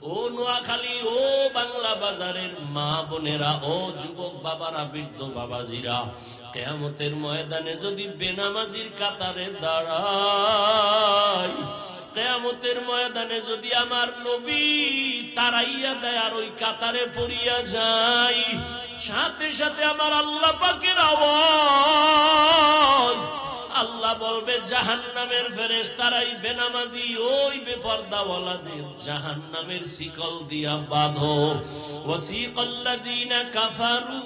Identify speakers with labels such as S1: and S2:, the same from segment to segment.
S1: ও নোয়াখালী, ও বাংলা বাজারের মা বোনেরা, ও যুবক বাবারা, বৃদ্ধ বাবাজিরা, কিয়ামতের ময়দানে যদি বেনামাজির কাতারে দাঁড়াই, কিয়ামতের ময়দানে যদি আমার নবী তারাইয়া দেয় আর ওই কাতারে পড়িয়া যাই, সাথে সাথে আমার আল্লাহ পাকের আওয়াজ, আল্লাহ বলবে জাহান্নামের ফেরেশতারাই বেনামাজি ওই বেপরদাওয়ালাদের জাহান্নামের শিকল দিয়া বাঁধো। ওয়াসিকাল্লাযীনা কাফারু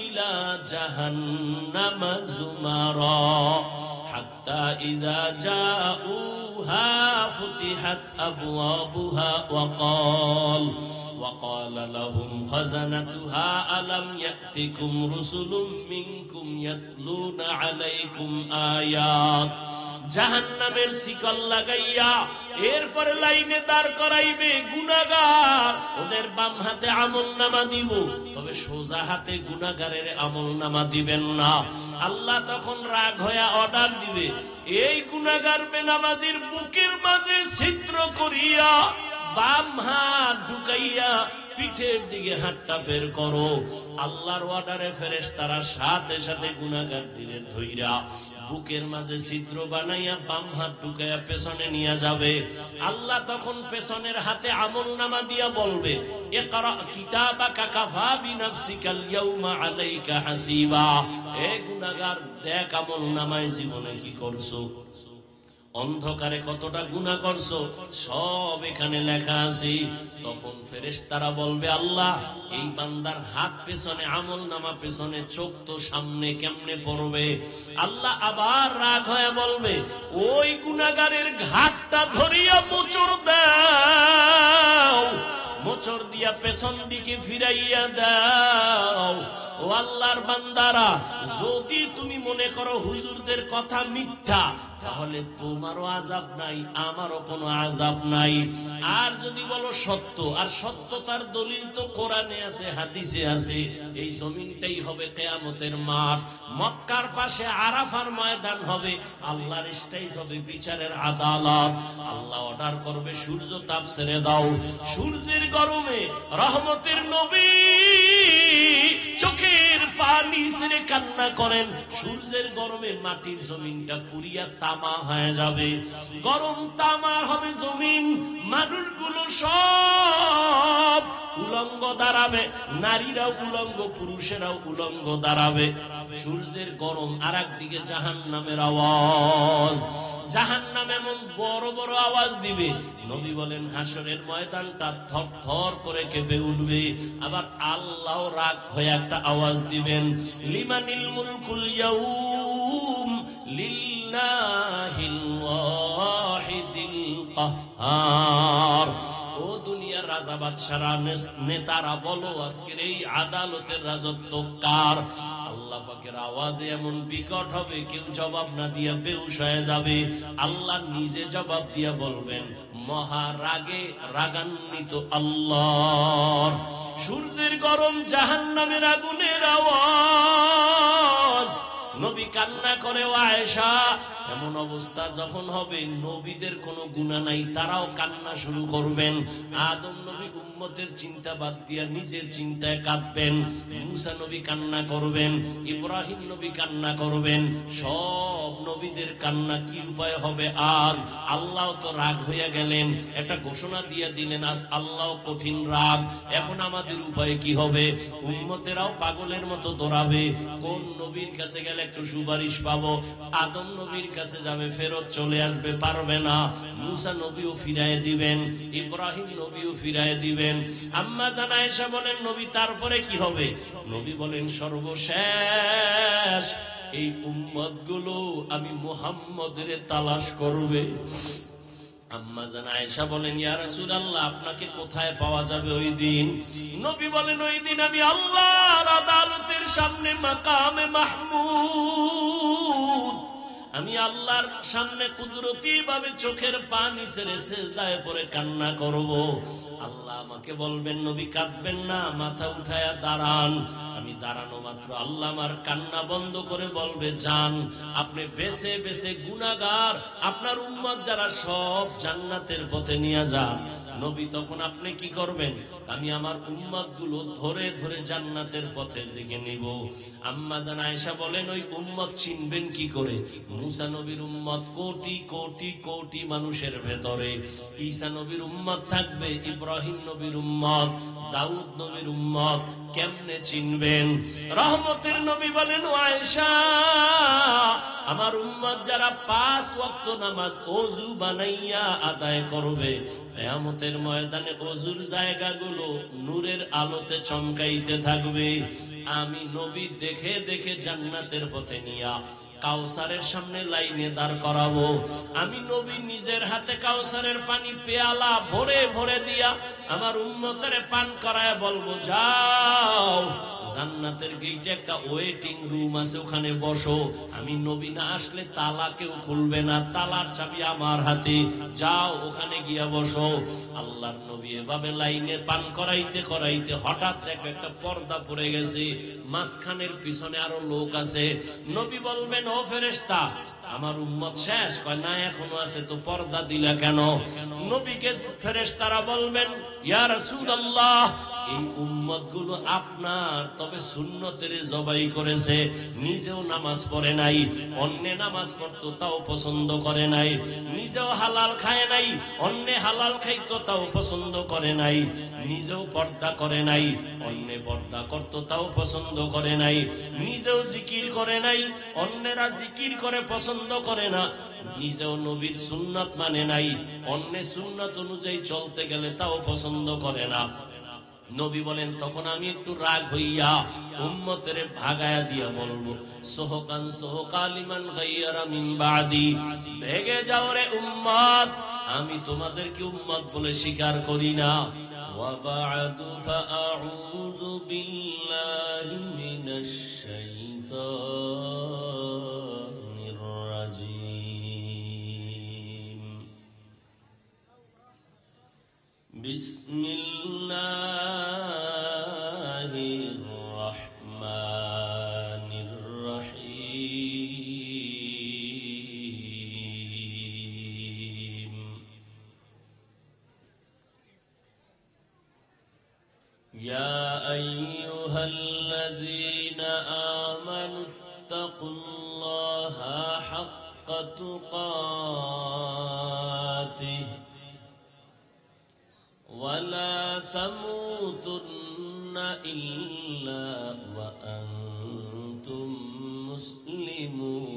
S1: ইলা জাহান্নামা যুমারা হাত্তা ইযা জাউহা ফুতিহাত আবওয়াবুহা وقال لهم خزنتها ألم يأتكم رسل منكم يتلون عليكم آيات। জাহান্নামের শিকল লাগাইয়া এরপর লাইনে দাঁড় করাইবে গুনাহগার, ওদের বাম হাতে আমলনামা দিব, তবে সোজা হাতে গুনাহগারের আমলনামা দিবেন না। আল্লাহ তখন রাগ হয়ে অর্ডার দিবে, এই গুনাহগার বেনামাজির বুকের মাঝে ছিদ্র করিয়া বাম হাত ঢুকাইয়া পিঠের দিকে হাতটা বের করো। আল্লাহর অর্ডারে ফেরেশতারা সাথে সাথে গুনাহগার দিলে ধইরা বুকের মাঝে ছিদ্র বানাইয়া বাম হাত ঢুকাইয়া পেছনে নিয়ে যাবে। আল্লাহ তখন পেছনের হাতে আমলনামা দিয়া বলবে, ইকরা কিতাবাকা কাফা বিনাফসিকাল ইয়াউমা আলাইকা হাসিবা। এ গুনাহগার, দেখ আমলনামায় জীবনে কি করছো, অন্ধকারে কতটা গুনাহ করছো, সব এখানে লেখা আছে। তখন ফেরেশতারা বলবে, আল্লাহ এই বান্দার হাত পেছনে, আমলনামা পেছনে, চোখ তো সামনে, কেমনে পড়বে? আল্লাহ আবার রাগ হয়ে বলবে, ওই গুনাহগারের ঘাটটা ধরিয়া মোচড় দাও, মোচড় দিয়া পেছন দিকে ফিরাইয়া দাও। ও আল্লাহর বান্দারা, যদি তুমি মনে করো হুজুরদের কথা মিথ্যা, তাহলে তোমারও আযাব নাই, আমারও কোনো আযাব নাই। আর যদি বলো সত্য, আর সত্যতার দলিল তো কোরআনে আছে, হাদিসে আছে, এই জমিনটাই হবে কিয়ামতের মাঠ, মক্কার পাশে আরাফার ময়দান হবে, আল্লাহর স্টেজ হবে, বিচারের আদালত। আল্লাহ অর্ডার করবে, সূর্য তাপ ছেড়ে দাও। সূর্যের গরমে রহমতের নবী চোখের পানি ছেড়ে কান্না করেন। সূর্যের গরমে মাটির জমিনটা পুড়িয়া তামা হয়ে যাবে, গরম তামা হবে জমিন, মানুষগুলো সব উলঙ্গ দাঁড়াবে, নারীরাও উলঙ্গ, পুরুষেরাও উলঙ্গ দাঁড়াবে। সূর্যের গরম, আর একদিকে জাহান্নামের আওয়াজ। জাহান্নাম এমন বড় বড় আওয়াজ দিবে, নবী বলেন হাসরের ময়দানটা থর থর করে কেঁপে উঠবে। আবার আল্লাহ রাগ হয়ে একটা আওয়াজ দিবেন, লিমানিল মুলকুল ইয়াউম লিল্লাহিল ওয়াহিদিল কাহ্হার। ও দুনিয়ার রাজা বাদশারা, নেতারা, বলো আজকের এই আদালতের রাজত্ব কার? আল্লাহ পাকের আওয়াজে এমন বিকট হবে, কেউ জবাব না দিয়া বেহুশ হয়ে যাবে। আল্লাহ নিজে জবাব দিয়া বলবেন, মহারাগে রাগান্বিত আল্লাহ। সূর্যের গরম, জাহান্নামের আগুনের আওয়াজ। নবী কান্না করে, ও আয়েশা, এমন অবস্থা যখন হবে নবীদের কোনো গুনাহ নাই, তারাও কান্না শুরু করবেন। আদম নবী উম্মতের চিন্তা বাদ দিয়া নিজের চিন্তায় কাঁদবেন, মুসা নবী কান্না করবেন, ইব্রাহিম নবী কান্না করবেন, সব নবীদের কান্না কি উপায় হবে? আজ আল্লাহ তো রাগ হইয়া গেলেন, একটা ঘোষণা দিয়ে দিলেন, আজ আল্লাহ কঠিন রাগ। এখন আমাদের উপায় কি হবে? উম্মতেরাও পাগলের মতো দৌড়াবে, কোন নবীর কাছে গেলে একটু সুপারিশ পাবো। আদম নবীর কাছে যাবে, ফেরত চলে আসবে, পারবে না। মুসা নবীও ফিরায় দিবেন, ইব্রাহিম নবীও ফিরায় দিবেন। আম্মা জান আয়েশা বলেন, নবী তারপরে কি হবে? নবী বলেন, সর্বশেষ এই উম্মত গুলো আমি মুহাম্মদের তালাশ করবে। আম্মা জান আয়েশা বলেন, ইয়া রাসূলুল্লাহ, আপনাকে কোথায় পাওয়া যাবে ওই দিন? নবী বলেন, ওই দিন আমি আল্লাহর আদালতের সামনে মাকামে মাহমুদ, আমি আল্লাহর সামনে কুদরতি ভাবে চোখের পানি ছেড়ে সিজদায় পড়ে কান্না করব। আল্লাহ আমাকে বলবেন, নবী কাঁদবেন না, মাথা উঠায়া দাঁড়ান। আমি দাঁড়ানো মাত্র আল্লাহ আমার কান্না বন্ধ করে বলবে, যান, আপনি বেছে বেছে গুনাহগার আপনার উম্মত যারা সব জান্নাতের পথে নিয়ে যান। নবী তখন আপনি কি করবেন? আমি আমার উম্মত গুলো ধরে ধরে জান্নাতের পথের দিকে নিব। আম্মা জান আয়েশা বলেন, ওই উম্মত চিনবেন কি করে? মুসা নবীর উম্মত কোটি কোটি কোটি মানুষের ভেতরে, ঈসা নবীর উম্মত থাকবে, ইব্রাহিম নবীর উম্মত, দাউদ নবীর উম্মত, কেমনে চিনবেন? রহমতের নবী বলেন, ও আয়েশা, আমার উম্মত যারা 5 ওয়াক্ত নামাজ ওযু বানাইয়া আদায় করবে, কিয়ামতের ময়দানে ওযুর জায়গাগুলো নূরের আলোতে চমকাইতে থাকবে। আমি নবী দেখে দেখে জান্নাতের পথে নিয়া কাউসারের সামনে লাইনে দাঁড় করাবো। আমি নবী নিজের হাতে কাউসারের পানি পেয়ালা ভরে ভরে দিয়া আমার উম্মতের পান করায় বলবো, যাও জান্নাতের গেটে একটা ওয়েটিং রুম আছে, ওখানে বসো। আমি নবী না আসলে তালা কেউ খুলবে না, তালার চাবি আমার হাতে, যাও ওখানে গিয়া বসো। আল্লাহর নবী এভাবে লাইনে পান করাইতে করাইতে হঠাৎ দেখো একটা পর্দা পড়ে গেছে, মাঝখানের পিছনে আরো লোক আছে। নবী বলবেন, ও ফেরেশতা, আমার উম্মত শেষ? কয় না, এখনো আছে। তো পর্দা দিলা কেন? নবীকে ফেরেশতারা বলবেন, ইয়া রাসূলুল্লাহ, এই উম্মত গুলো আপনার, তবে সুন্নতের জবাই করেছে, নিজেও নামাজ পড়ে নাই, অন্যে নামাজ পড়তো তাও পছন্দ করে নাই, নিজেও হালাল খায় নাই, অন্যে হালাল খাইতো তাও পছন্দ করে নাই, নিজেও পর্দা করে নাই, অন্যে পর্দা করতো তাও পছন্দ করে নাই, নিজেও জিকির করে নাই, অন্যেরা জিকির করে পছন্দ করে না, নিজেও নবীর সুন্নাত মানে নাই, অন্যে সুন্নাত অনুযায়ী চলতে গেলে তাও পছন্দ করে না। নবী বলেন, তখন আমি একটু রাগ হইয়া উম্মতের ভাগায়া দিয়া বলবো, সোহকান সোহকালিমান গায়্যারা মিন বাদি, ভেগে যাও রে উম্মত, আমি তোমাদেরকে উম্মত বলে স্বীকার করি না। ওয়া বা'দু ফাআউযু বিল্লাহি মিনাশ শাইতানির রাজীম। বিসমিল্লাহির রহমানির রহিম। ইয়া আইয়ুহাল্লাযীনা আমানুত্তাকুল্লাহা হাক্কা তুকাতিহি ولا تموتن إلا وأنتم مسلمون.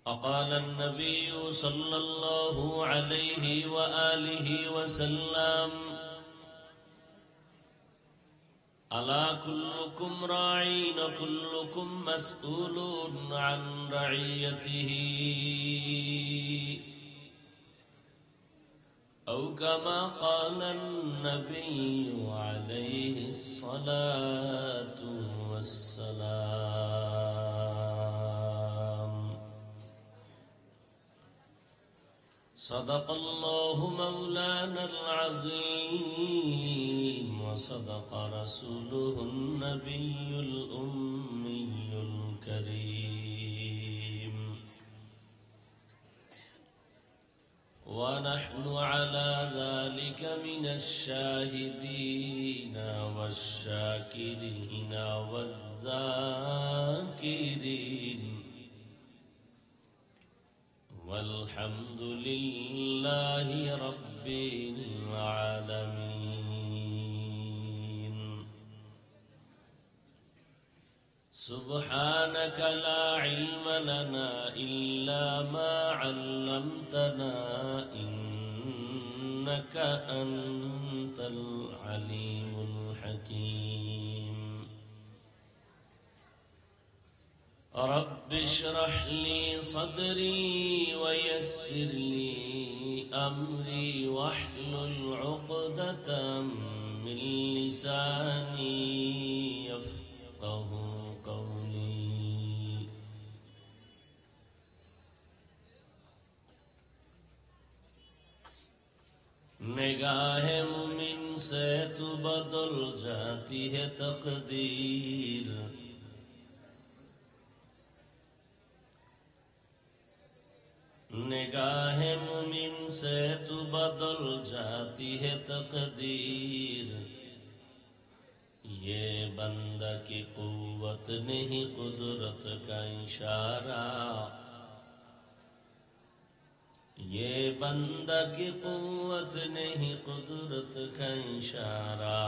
S1: وقال النبي صلى الله عليه وآله وسلم: ألا كلكم راعٍ وكلكم مسؤول عن رعيته، أو كما قال النبي عليه الصلاة والسلام. صدق الله مولانا العظيم، وصدق رسوله النبي الأمي الكريم، ونحن على ذلك من الشاهدين والشاكرين والذاكرين، والحمد لله رب العالمين. سبحانك لا علم لنا إلا ما علمتنا، إنك أنت العليم الحكيم. رب اشرح لي صدري ويسر لي أمري، واحلل عقدة من لساني يفقه قولي. निगाह मुमिन से तो बदल जाती है तकदीर, निगाहे मुमिन से तू बदल जाती है तकदीर। ये बंदा की कुव्वत नहीं कुदरत का इशारा, ये बंदा की कुव्वत नहीं कुदरत का इशारा।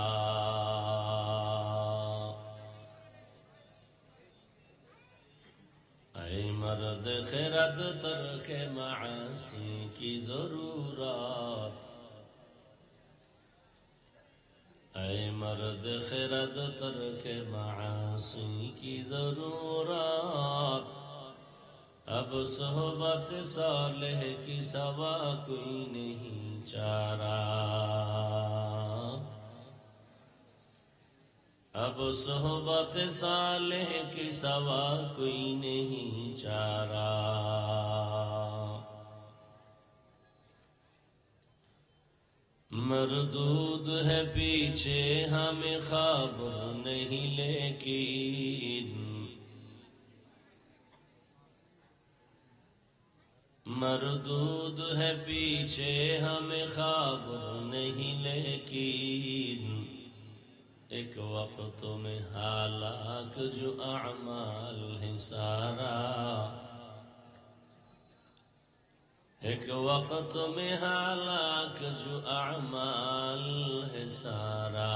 S1: ऐ मर्द खिरद तर्के मासी की जरूरत, ऐ मर्द खिरद तर्के मासी की जरूरत। अब सोहबत सालेह की सवा कोई नहीं चारा, अब सोहबत सालेह की सवा कोई नहीं चारा। मरदूद है पीछे हमें खबर नहीं, लेकिन मरदूद है पीछे हमें खबर नहीं, लेकिन एक वक्त में हालाक जो अमाल है सारा, एक वक्त में हालाक जो अमाल है सारा।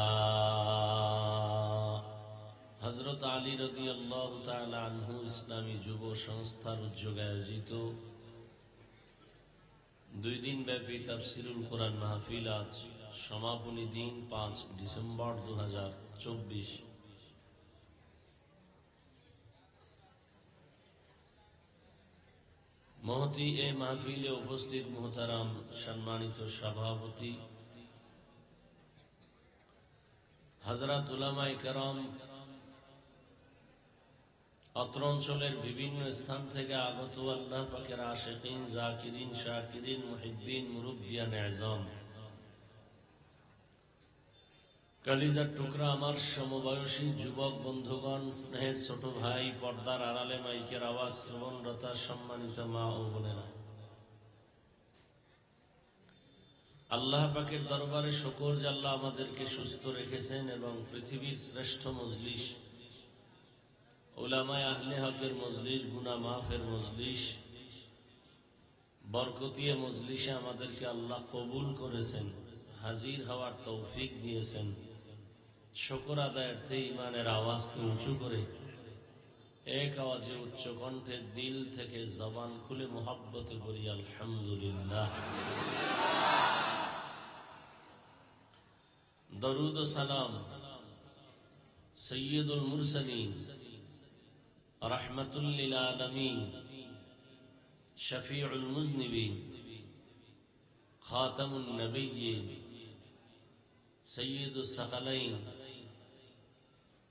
S1: हजरत आली रदी अल्लाह ताला अन्हु इस्लामी যুব সংস্থার উদ্যোগে আয়োজিত 2 দিন ব্যাপী তাফসীরুল কোরআন মাহফিল আজ সমাপনী দিন 5 ডিসেম্বর 2024। महती ए महफिले उपस्थित मोहतरम सम्मानित सभापति हजरत उलामाए केराम, अत्र अंचलेर विभिन्न स्थान थेके आगत आल्लाह पाकेर आशिकीन, जाकिरिन, शाकिरिन, मुहिब्बिन, मुरब्बियान आज़म, कलिजार टुकरा आमार समबयसी युवक बंधुगण, स्नेहेर छोट भाई, पर्दार आड़ाले माइकेर आवाज श्रवणरता सम्मानित मा ओ बोनेरा, आल्लाह पाकेर दरबारे शुक्र जे आल्लाह आमादेरके सुस्थ रेखेछेन एबं पृथिवीर श्रेष्ठ मजलिस उलामाए आहले हकेर मजलिस, गुनाह माफेर मजलिस, बरकतिये मजलिसे आमादेरके आल्लाह कबुल करेछेन, हाजिर हওয়ার तौफिक दिएছেন। शुक्र आदायार्थे ईमानेर आवाजके उঁচু करे एक आवाजे उच्च कण्ठे दिल थेके जबान खुले मोहब्बते पड़ी अल्हम्दुलिल्लाह। दरूद व सलाम सय्यदुल मुरसलीन रहमतुल लिल आलमीन शफीउल मुज़निबीन खातमुन नबिय्यीन सय्यदुस सकलैन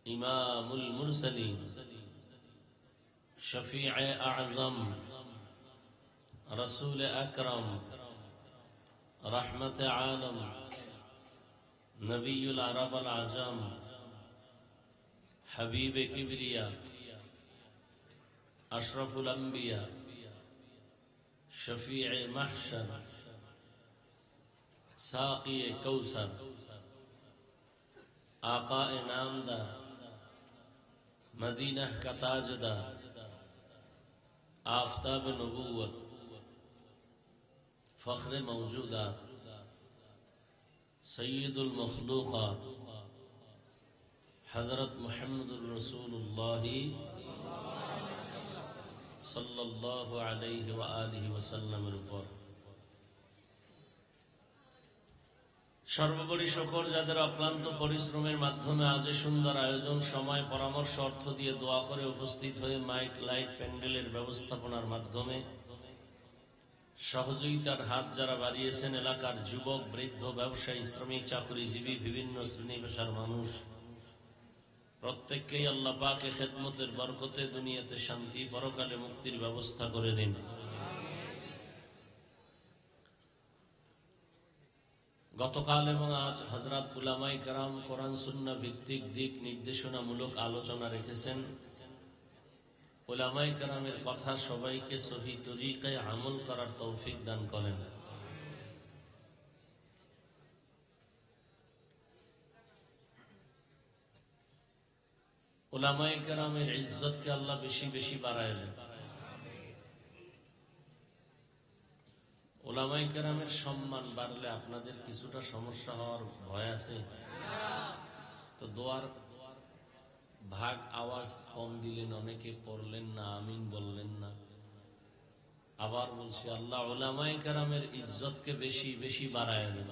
S1: इमामुल मुरसलीन शफीए आज़म रसूल अकरम रहमत आलम नबीयुल अरब अल आजम हबीब किबरिया अशरफुल अंबिया शफीए महशर साक़ी कौसर आक़ाए नामदार मदीना का ताजदार आफ़ताब नबूवत फ़ख्र मौजूदात सय्यदुल मखलूक़ात हज़रत मुहम्मदुर रसूलुल्लाह सल्लल्लाहु अलैहि व आलिहि वसल्लमेर ऊपर सर्वोपरि शुक्र जाদের अक्लाন্ত परिश्रमेर माध्यमे आज सुंदर आयोजन समय परामर्श अर्थ दिए दोया करे उपस्थित हये माइक लाइट प्যান্ডেলের ব্যবস্থাপনার মাধ্যমে सहयोगितार हाथ যারা বাড়িয়েছেন এলাকার যুবক বৃদ্ধ ব্যবসায়ী শ্রমিক চাকরিজীবী বিভিন্ন শ্রেণী পেশার মানুষ प्रत्येकকেই আল্লাহ পাকের খেদমতের বরকতে দুনিয়াতে শান্তি পরকালে মুক্তির ব্যবস্থা করে দিন। গতকাল এবং আজ হযরত উলামায়ে কেরাম কোরআন সুন্নাহ ভিত্তিক দিক নির্দেশনামূলক আলোচনা রেখেছেন। উলামায়ে কেরামের কথা সবাইকে সহি তরিকায় আমল করার তৌফিক দান করেন। উলামায়ে কেরামের ইজ্জতকে আল্লাহ বেশি বেশি বাড়ায় দেন। উলামায়ে কেরামের সম্মান বাড়লে আপনাদের কিছুটা সমস্যা হওয়ার ভয় আছে। তো দোয়ার ভাগ আওয়াজ কম দিলেন, অনেকে পড়লেন না, আমিন বললেন না। আবার বলছি, আল্লাহ উলামায়ে কেরামের ইজ্জতকে বেশি বেশি বাড়ায় দেন।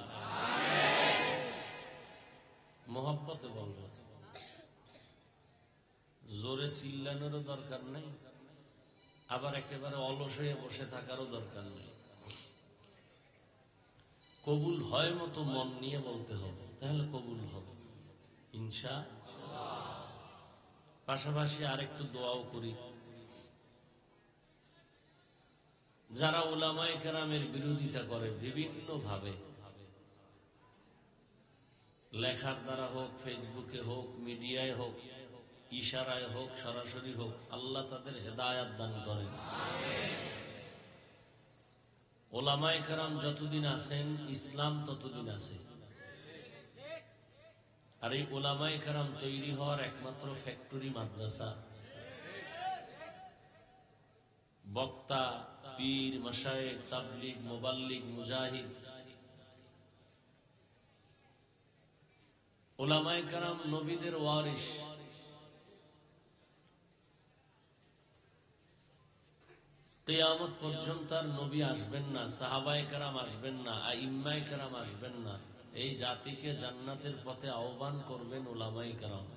S1: মোহাব্বতে বলবেন, জোরে চিল্লানোরও দরকার নেই, আবার একেবারে অলস হয়ে বসে থাকারও দরকার নেই। কবুল হয় মতো মন নিয়ে বলতে হবে, তাহলে কবুল হবে ইনশাআল্লাহ। পাশাপাশি আরেকটু দোয়াও করি, যারা উলামায়ে কেরামের বিরোধিতা করে বিভিন্ন ভাবে, লেখার দ্বারা হোক, ফেসবুকে হোক, মিডিয়ায় হোক, ইশারায় হোক, সরাসরি হোক, আল্লাহ তাদের হেদায়াত দান করেন। উলামায়ে কেরাম যতদিন আছেন ইসলাম ততদিন আছে। আর এই উলামায়ে কেরাম তৈরি হওয়ার একমাত্র ফ্যাক্টরি মাদ্রাসা। বক্তা, পীর, মাশায়েখ, তাবলীগ, মুবাল্লিগ, মুজাহিদ, উলামায়ে কেরাম নবীদের ওয়ারিস। কিয়ামত পর্যন্ত আর নবী আসবেন না, সাহাবায়ে কেরাম আসবেন না, আইম্মায়ে কেরাম আসবেন না। এই জাতিকে জান্নাতের পথে আহ্বান করবেন উলামায়ে কেরাম।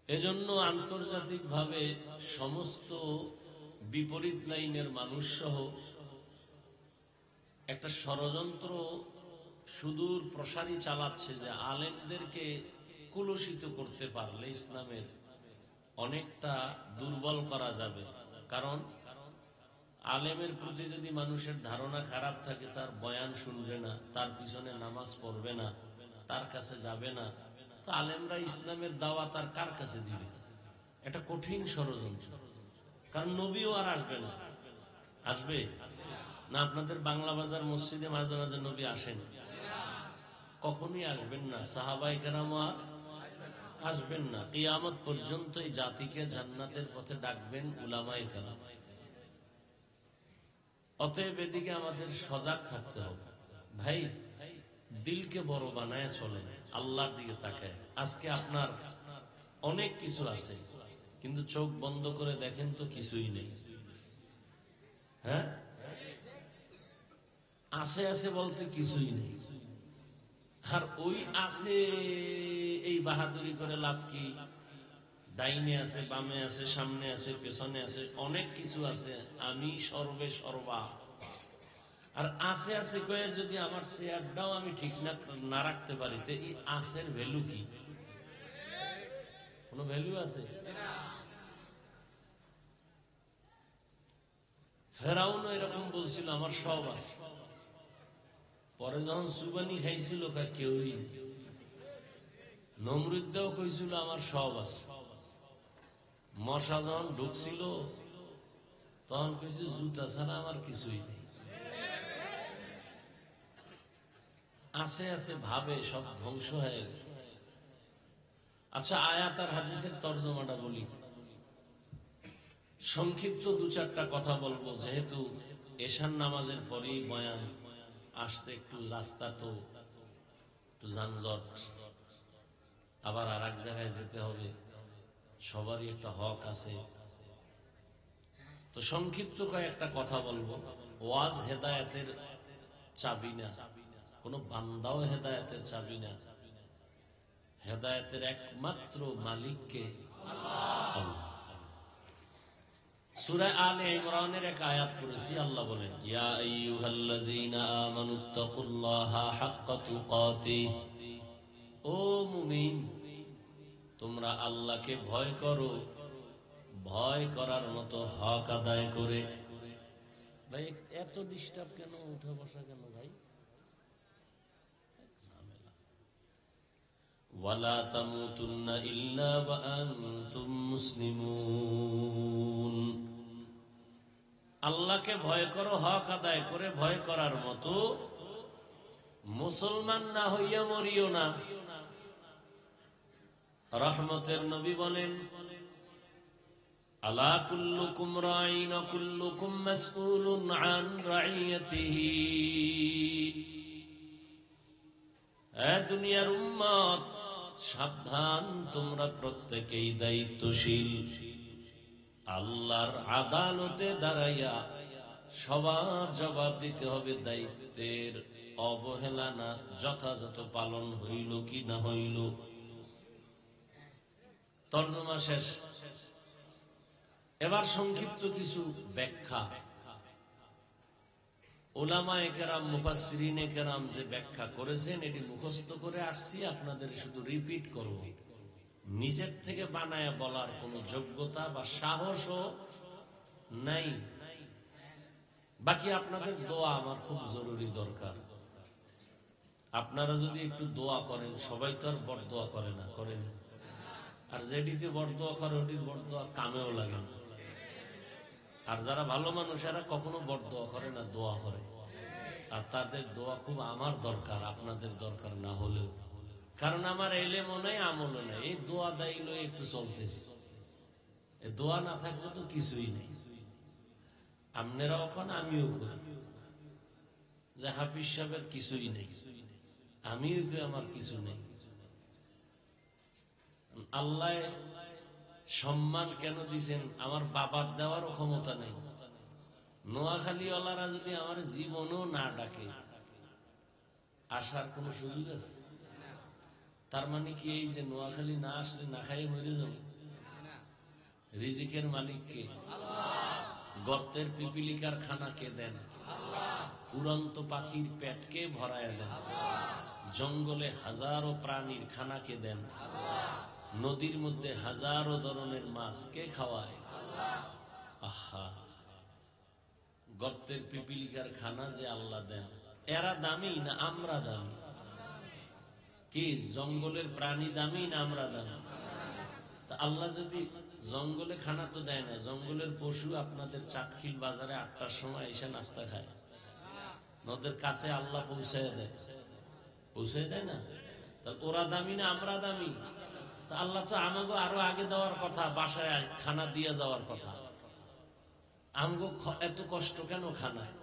S1: এজন্য আন্তর্জাতিকভাবে সমস্ত বিপরীত লাইনের মানুষ সহ একটা ষড়যন্ত্র সুদূর প্রসারী চালাচ্ছে যে আলেমদেরকে কুলুষিত করতে পারলে ইসলামের অনেকটা দুর্বল করা যাবে। কারণ আলেমের প্রতি যদি মানুষের ধারণা খারাপ থাকে, তার বয়ান শুনবে না, তার পিছনে নামাজ পড়বে না, তার কাছে যাবে না, তো আলেমরা ইসলামের দাওয়াত আর কার কাছে দিবে? এটা কঠিন ষড়যন্ত্র। কারণ নবীও আর আসবে না। আসবে না? আপনাদের বাংলা বাজার মসজিদে মাঝে মাঝে নবী আসেন, কখনই আসবেন না। সাহাবায়ে কেরাম আর আসবেন না। কিয়ামত পর্যন্ত এই জাতিকে জান্নাতের পথে ডাকবেন উলামায়ে কেরাম। অতএব এদিকে আমাদের সজাগ থাকতে হবে। ভাই, দিলকে বড় বানায় চলেন, আল্লাহর দিকে তাকায়। আজকে আপনার অনেক কিছু আছে, কিন্তু চোখ বন্ধ করে দেখেন তো কিছুই নেই। হ্যাঁ, আছে আছে বলতে কিছুই নেই। আর ওই আছে এই বাহাদুরি করে লাভ কি? ডাইনে আছে, বামে আছে, সামনে আছে, পেছনে আছে, অনেক কিছু আছে। আমি সর্বে সর্বা। আর আছে আছে কয়ে যদি আমার চেয়ারটাও আমি ঠিক না রাখতে পারি, তো এই আছের ভ্যালু কি? কোন ভ্যালু আছে? ফেরাউনও এরকম বলছিল আমার সব আছে, পরে যখন সুবানি খাইছিল কেউই। নমরুদ্দাও কইছিল আমার সব আছে। মশা যখন ঢুকছিল তখন কইছে জুতা ছাড়া আমার কিছুই নেই। আছে আছে ভাবে সব ধ্বংস হয়ে গেছে। আচ্ছা, আয়াত আর হাদিসের তর্জমাটা বলি। সংক্ষিপ্ত দু চারটা কথা বলবো, যেহেতু এশার নামাজের পরেই বয়ান, আসতে একটু রাস্তা তো একটু যানজট, আবার আর এক জায়গায় যেতে হবে, সবারই একটা হক আছে। তো সংক্ষিপ্ত কয়েকটা কথা বলবো। ওয়াজ হেদায়েতের চাবি না, কোন বান্দাও হেদায়েতের চাবি না। হেদায়েতের একমাত্র মালিককে আল্লাহ। সূরা আলে ইমরানের এক আয়াত পড়েছি, আল্লাহ বলেন, ইয়া আইয়ুহাল্লাযীনা আমানুত্তাকুল্লাহা হাক্কা তুকাতিহ। ও মুমিন, তোমরা আল্লাহকে ভয় করো, ভয় করার মতো হক আদায় করে। ভাই এত ডিস্টার্ব কেন, উঠে বসা কেন ভাই? ওয়ালা তামুতুন্না ইল্লা ওয়া আনতুম মুসলিমুন। আল্লাহকে ভয় করো, হক আদায় করে ভয় করার মতো মুসলমান না হইয়া মরিও না। রহমতের নবী বলেন, আলা কুল্লুকুম রাইন ওয়া কুল্লুকুম মাসউলুন আন রাইয়াতিহি। এ দুনিয়ার উম্মত, সাবধান, তোমরা প্রত্যেকেই দায়িত্বশীল। আল্লাহর আদালতে দাঁড়াইয়া সবার জবাব দিতে হবে। দায়িত্বের অবহেলা না, যথাযথ পালন হইল কি না হইল। তরজমা শেষ। এবার সংক্ষিপ্ত কিছু ব্যাখ্যা। উলামায়ে কেরাম, মুফাসসিরিনে কেরাম যে ব্যাখ্যা করেছেন, এটি মুখস্থ করে আসছি, আপনাদের শুধু রিপিট করব। নিজের থেকে বানায় বলার কোনো যোগ্যতা বা সাহসও নাই। বাকি আপনাদের দোয়া আমার খুব জরুরি দরকার। আপনারা যদি একটু দোয়া করেন, সবাই তো আর বড় দোয়া করে না, করেন। আর যেটিতে বড় দোয়া করে ওটির বড় দোয়া কামেও লাগে না। আর যারা ভালো মানুষ এরা কখনো বড় দোয়া করে না, দোয়া করে। আর তাদের দোয়া খুব আমার দরকার, আপনাদের দরকার না হলেও। কারণ আমার এলেমও নাই, আমলও নাই। এই দোয়া দাইল একটু চলতেছে, এই দোয়া না থাকলে তো কিছুই নেই। আপনারা ওখানে, আমিও করি যে হাফিজ সাহেবের কিছুই নেই, আমিও করি আমার কিছু নেই। আল্লাহ সম্মান কেন দিছেন? আমার বাবার দেওয়ারও ক্ষমতা নেই। নোয়াখালীওয়ালারা যদি আমার জীবনও না ডাকে, আসার কোন সুযোগ আছে? তার মানে কি এই যে নোয়াখালী না আসলে না খাইয়ে মরে যাব? রিজিকের মালিক কে? গর্তের পিপিলিকার খানা কে দেন? উড়ন্ত পাখির পেট কে ভরায় দেন? জঙ্গলে হাজারো প্রাণীর খানা কে দেন? নদীর মধ্যে হাজারো ধরনের মাছ কে খাওয়ায়? আহা, গর্তের পিপিলিকার খানা যে আল্লাহ দেন, এরা দামি না আমরা দামি? কি জঙ্গলের প্রাণী দামি না আমরা দামি? তা আল্লাহ যদি জঙ্গলে খানা তো দেয় না, জঙ্গলের পশু আপনাদের চাটখিল বাজারে 8টার সময় এসে নাস্তা খায়, ওদের কাছে আল্লাহ পৌঁছায় দেয়, পৌঁছায় দেয় না? তা ওরা দামি না আমরা দামি? তা আল্লাহ তো আমাকে আরো আগে দেওয়ার কথা, বাসায় খানা দিয়ে যাওয়ার কথা। আমগো এত কষ্ট কেন খানায়?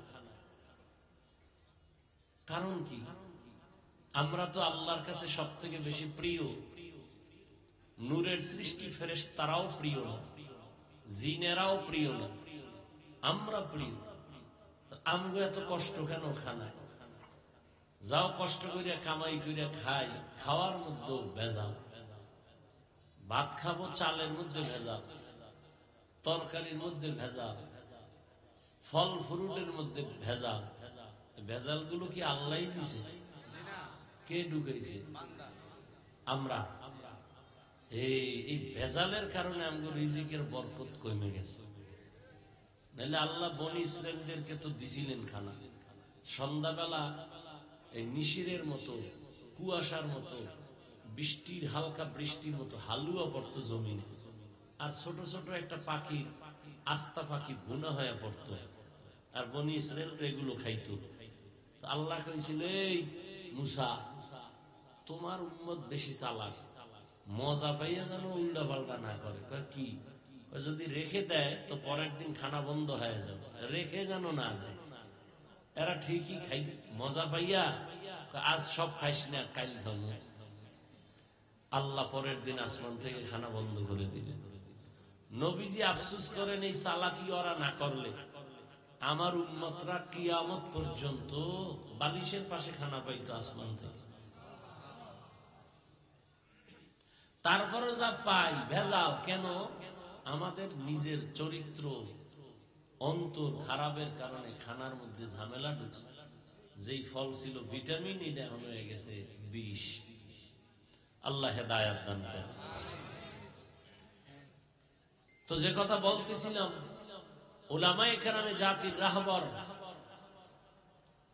S1: কারণ কি? আমরা তো আল্লাহর কাছে সব থেকে বেশি প্রিয়। নূরের সৃষ্টি ফেরেশতারাও প্রিয় না, জিনেরাও প্রিয় না, আমরা প্রিয়। আমগো এত কষ্ট কেন খানায়? যাও কষ্ট করিয়া কামাই করিয়া খাই, খাওয়ার মধ্যেও ভেজাল। ভাত খাবো, চালের মধ্যে ভেজাল, তরকারির মধ্যে ভেজাল, ফল ফ্রুটের মধ্যে ভেজাল। ভেজাল গুলো কি আল্লাহ দিছে? কে ঢুকাইছে? আমরা। এই ভেজালের কারণে আমাদের রিজিকের বরকত কমে গেছে। নাহলে আল্লাহ বনি ইসরাইলদেরকে তো দিছিলেন খানা। সন্ধ্যাবেলা এই নিশিরের মতো, কুয়াশার মতো, বৃষ্টির হালকা বৃষ্টির মতো হালুয়া পড়তো জমিনে, আর ছোট ছোট একটা পাখি, আস্তা পাখি বুনা হয়ে পড়তো, আর বনি ইসরাইল এগুলো খাইতো। তো আল্লাহ কইছিল, এই মুসা, তোমার উম্মত বেশি চালাক, মজা পাইয়া যেন উল্টা পাল্টা না করে। কি? যদি রেখে দেয় তো পরের দিন খানা বন্ধ হয়ে যাবে, রেখে যেন না দেয়। এরা ঠিকই খাই, মজা পাইয়া আজ সব খাইস না, কাল খাবো। আল্লাহ পরের দিন আসমান থেকে খানা বন্ধ করে দিলেন। নবীজি আফসোস করেন, এই চালাকি ওরা না করলে আমার উম্মতরা কিয়ামত পর্যন্ত বালিশের পাশে খানা পাইতো আসমান থেকে। তারপরে যা পাই ভেজাল কেন? আমাদের নিজের চরিত্র, অন্তর খারাপের কারণে খানার মধ্যে ঝামেলা ঢুকছে। যেই ফল ছিল ভিটামিন, এটা এখন হয়ে গেছে বিষ। আল্লাহ হেদায়াত দান করেন। তো যে কথা বলতেছিলাম, উলামায়ে কেরামে জাতির রাহবার,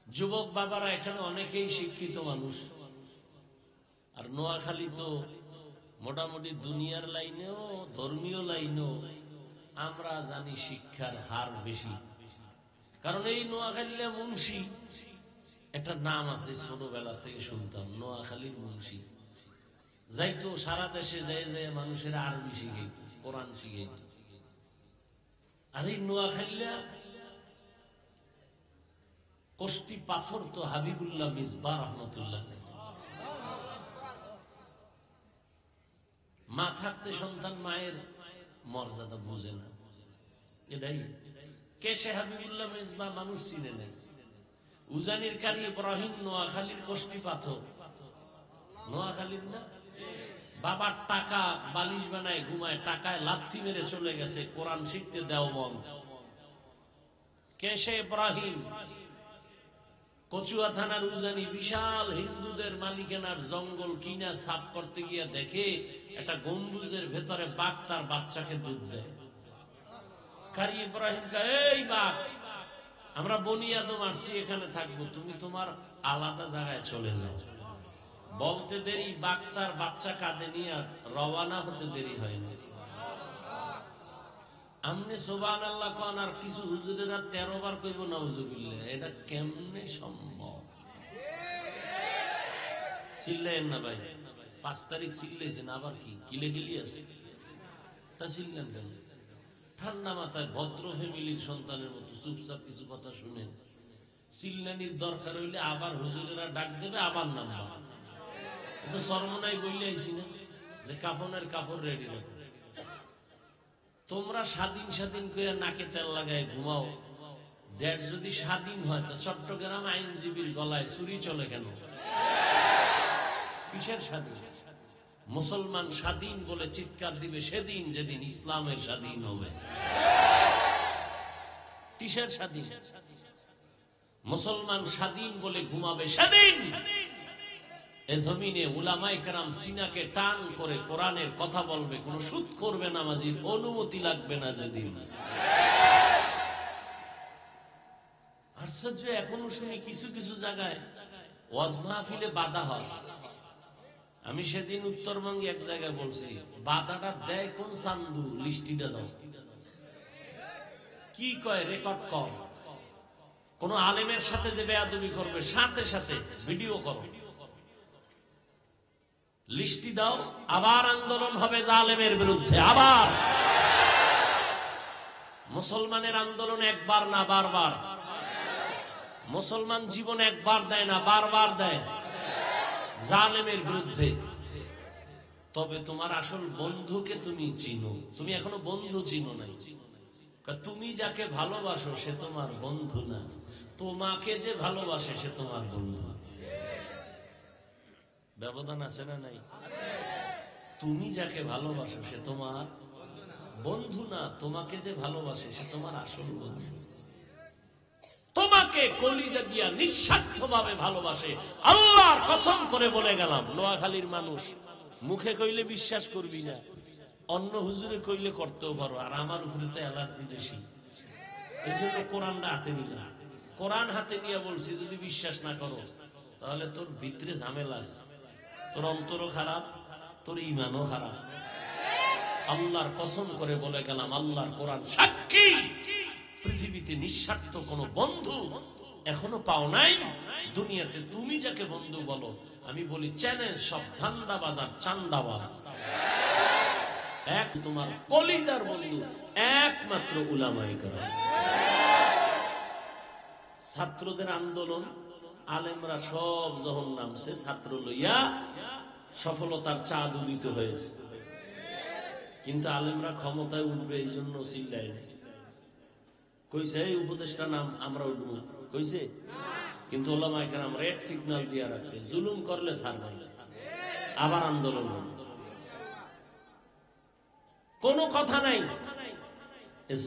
S1: যুবক বাবারা এখানে অনেকেই শিক্ষিত মানুষ, আর নোয়াখালী তো মোটামুটি দুনিয়ার লাইনেও ধর্মীয় লাইনেও আমরা জানি শিক্ষার হার বেশি। কারণ এই নোয়াখালীরা মুন্সি একটা নাম আছে, ছোটবেলা থেকে শুনতাম নোয়াখালীর মুন্সি। যাইতো সারা দেশে যায় যায় মানুষের আরবি শিখাইত, কোরআন শিখাইত। আর এই নোয়াখালীরা কষ্টি পাথর তো হাবিবুল্লাহ মিসবাহ রহমতুল্লাহ। মা থাকতে সন্তান মায়ের মর্যাদা বুঝে না, এটাই। কে সে হাবিবুল্লাহ মিসবাহ মানুষ চিনে নেই। উজানির কারি ইব্রাহিম নোয়াখালীর কষ্টি পাথর, নোয়াখালীর না। বাবার টাকা বালিশ বানায় ঘুমায়, টাকায় লাথি মেরে চলে গেছে কোরআন শিখতে দেওবন্দ। কে সে ইব্রাহিম? কচুয়া থানার উজানি বিশাল হিন্দুদের মালিকানার জঙ্গল কিনা সাফ করতে গিয়ে দেখে একটা গম্বুজের ভেতরে বাঘ তার বাচ্চাকে দুধ দেয়। কারি ইব্রাহিম কা, এই বাঘ, আমরা বনিয়াদ মারছি, এখানে থাকবো, তুমি তোমার আলাদা জায়গায় চলে যাও। বলতে দেরি, বাঘ তার বাচ্চা কাঁধে নিয়ে রওয়ানা হতে দেরি হয়নি। আমনে সুবহানাল্লাহ কোন, আর কিছু হুজুরেরা 13 বার কইব নাউজুবিল্লাহ। এটা কেমনে সম্ভব? চিল্লেন না ভাই, 5 তারিখ চিল্লেছেন, আবার কি কিলেখিলি আছে? তা চিল্লেন কেন? ঠান্ডা মাথায় ভদ্র ফ্যামিলির সন্তানের মতো চুপচাপ কিছু কথা শুনেন। চিল্লানির দরকার হইলে আবার হুজুরেরা ডাক দেবে, আবার নামবা। তো সরমনাই বললে আইছি না যে কাফনের কাপড় রেডি রাখো। তোমরা স্বাধীন স্বাধীন করে নাকে তেল লাগায় ঘুমাও। দেশ যদি স্বাধীন হয় তো চট্টগ্রাম আইনজীবীর গলায় চুরি চলে কেন? কিসের স্বাধীন? মুসলমান স্বাধীন বলে চিৎকার দিবে সেদিন যেদিন ইসলামের স্বাধীন হবে। কিসের স্বাধীন? মুসলমান স্বাধীন বলে ঘুমাবে সেদিন এ জমিনে উলামায়ে কেরাম সিনাকে টান করে কোরআনের কথা বলবে, কোন সুদ করবে নামাজির অনুমতি লাগবে না যেদিন। আশ্চর্য, এখনো শুনি কিছু কিছু জায়গায় ওয়াজ মাহফিলে বাধা হয়। আমি সেদিন উত্তরবঙ্গে এক জায়গায় বলছি, বাধাটা দেয় কোন চান্দু, লিস্টিটা দাও। কি কয়? রেকর্ড কর। কোন আলেমের সাথে যে বেয়াদবি করবে সাথে সাথে ভিডিও করো, লিস্টি দাও। আবার আন্দোলন হবে জালেমের বিরুদ্ধে। আবার মুসলমানের আন্দোলন একবার না বারবার। মুসলমান জীবন একবার দেয় না, বারবার দেয় জালেমের বিরুদ্ধে। তবে তোমার আসল বন্ধুকে তুমি চিনো, তুমি এখনো বন্ধু চিনো নাই। তুমি যাকে ভালোবাসো সে তোমার বন্ধু না, তোমাকে যে ভালোবাসে সে তোমার বন্ধু। ব্যবধান আছে না নাই? তুমি যাকে ভালোবাসো সে তোমার বন্ধু না, তোমাকে যে ভালোবাসে সে তোমার আসল বন্ধু। তোমাকে কলিজা দিয়া নিঃস্বার্থভাবে ভালোবাসে। আল্লাহর কসম করে বলে গেলাম, নোয়াখালীর মানুষ মুখে কইলে বিশ্বাস করবি না, অন্য হুজুরে কইলে করতেও পারো। আর আমার উপরে তো অ্যালার্জি বেশি, এই জন্য কোরআনটা হাতে নিলাম। কোরআন হাতে নিয়ে বলছি, যদি বিশ্বাস না করো তাহলে তোর ভিতরে ঝামেলা আছে, তোর অন্তরও খারাপ, তোর ঈমানও খারাপ। আল্লাহর কসম করে বলে গেলাম, আল্লাহর কোরআন সাক্ষী, পৃথিবীতে নিঃস্বার্থ কোন বন্ধু এখনো পাও নাই দুনিয়াতে। তুমি যাকে বন্ধু বলো, আমি বলি চ্যালেঞ্জ, সব ধান্দাবাজ আর চান্দাবাজ। এক তোমার কলিজার বন্ধু একমাত্র উলামায়ে কেরাম। ছাত্রদের আন্দোলন, আলেমরা সব যখন নামছে ছাত্র লইয়া, সফলতার চাঁদ উদিত হয়েছে। কিন্তু আলেমরা ক্ষমতায় উঠবে এই জন্য চিল্লায় কইছে, এই উপদেষ্টা নাম আমরা উঠবো কইছে। কিন্তু ওলামায়ে কেরাম রেড সিগন্যাল দিয়া রাখছে, জুলুম করলে ছাড়বে না, আবার আন্দোলন হবে। কোনো কথা নাই।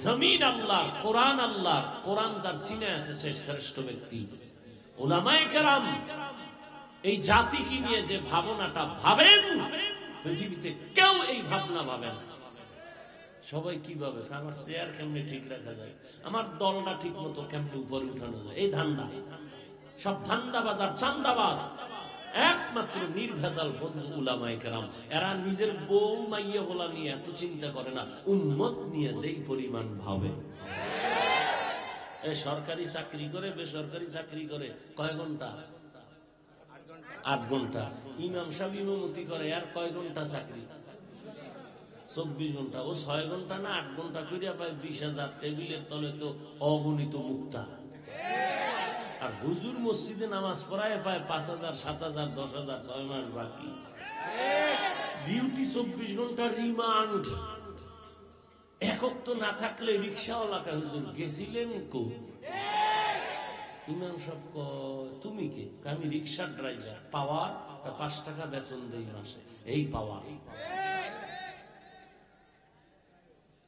S1: জমিন আল্লাহ, কোরআন আল্লাহ, কোরআন যার সিনে আছে সে শ্রেষ্ঠ ব্যক্তি। উলামায়ে কেরাম এই জাতিকে নিয়ে যে ভাবনাটা ভাবেন, পৃথিবীতে কেউ এই ভাবনা ভাবে না। সবাই কি ভাবে? আমার চেয়ার কেমনে ঠিক রাখা যায়, আমার দলটা ঠিক মতো কেমনে উপরে উঠানো যায়, এই ধান্দা। সব ধান্দাবাজ আর চান্দাবাজ। একমাত্র নির্ভেজাল বন্ধু উলামায়ে কেরাম। এরা নিজের বউ মাইয়া বলা নিয়ে এত চিন্তা করে না, উম্মত নিয়ে যেই পরিমাণ ভাবে। সরকারি চাকরি করে, বেসরকারি চাকরি করে, কয় ঘন্টা? 8 ঘন্টা। ইমাম সাহেব ইমামতি করে, আর কয় ঘন্টা চাকরি? 24 ঘন্টা। ও 6 ঘন্টা না 8 ঘন্টা করিয়া পায় 20,000। টেবিলের তলে তো অগণিত মুক্তা। আর হুজুর মসজিদে নামাজ পড়ায় পায় 5,000, 7,000, 10,000, 6 মাস বাকি। ডিউটি 24 ঘন্টা, রিমান্ড। একক তো না থাকলে রিক্সাওয়ালাকে হুজুর গেছিলেন কো? ইমাম সাহেব কয়, তুমি কে? আমি রিক্সার ড্রাইভার। পাওয়ার 5 টাকা বেতন দেই মাসে, এই পাওয়া।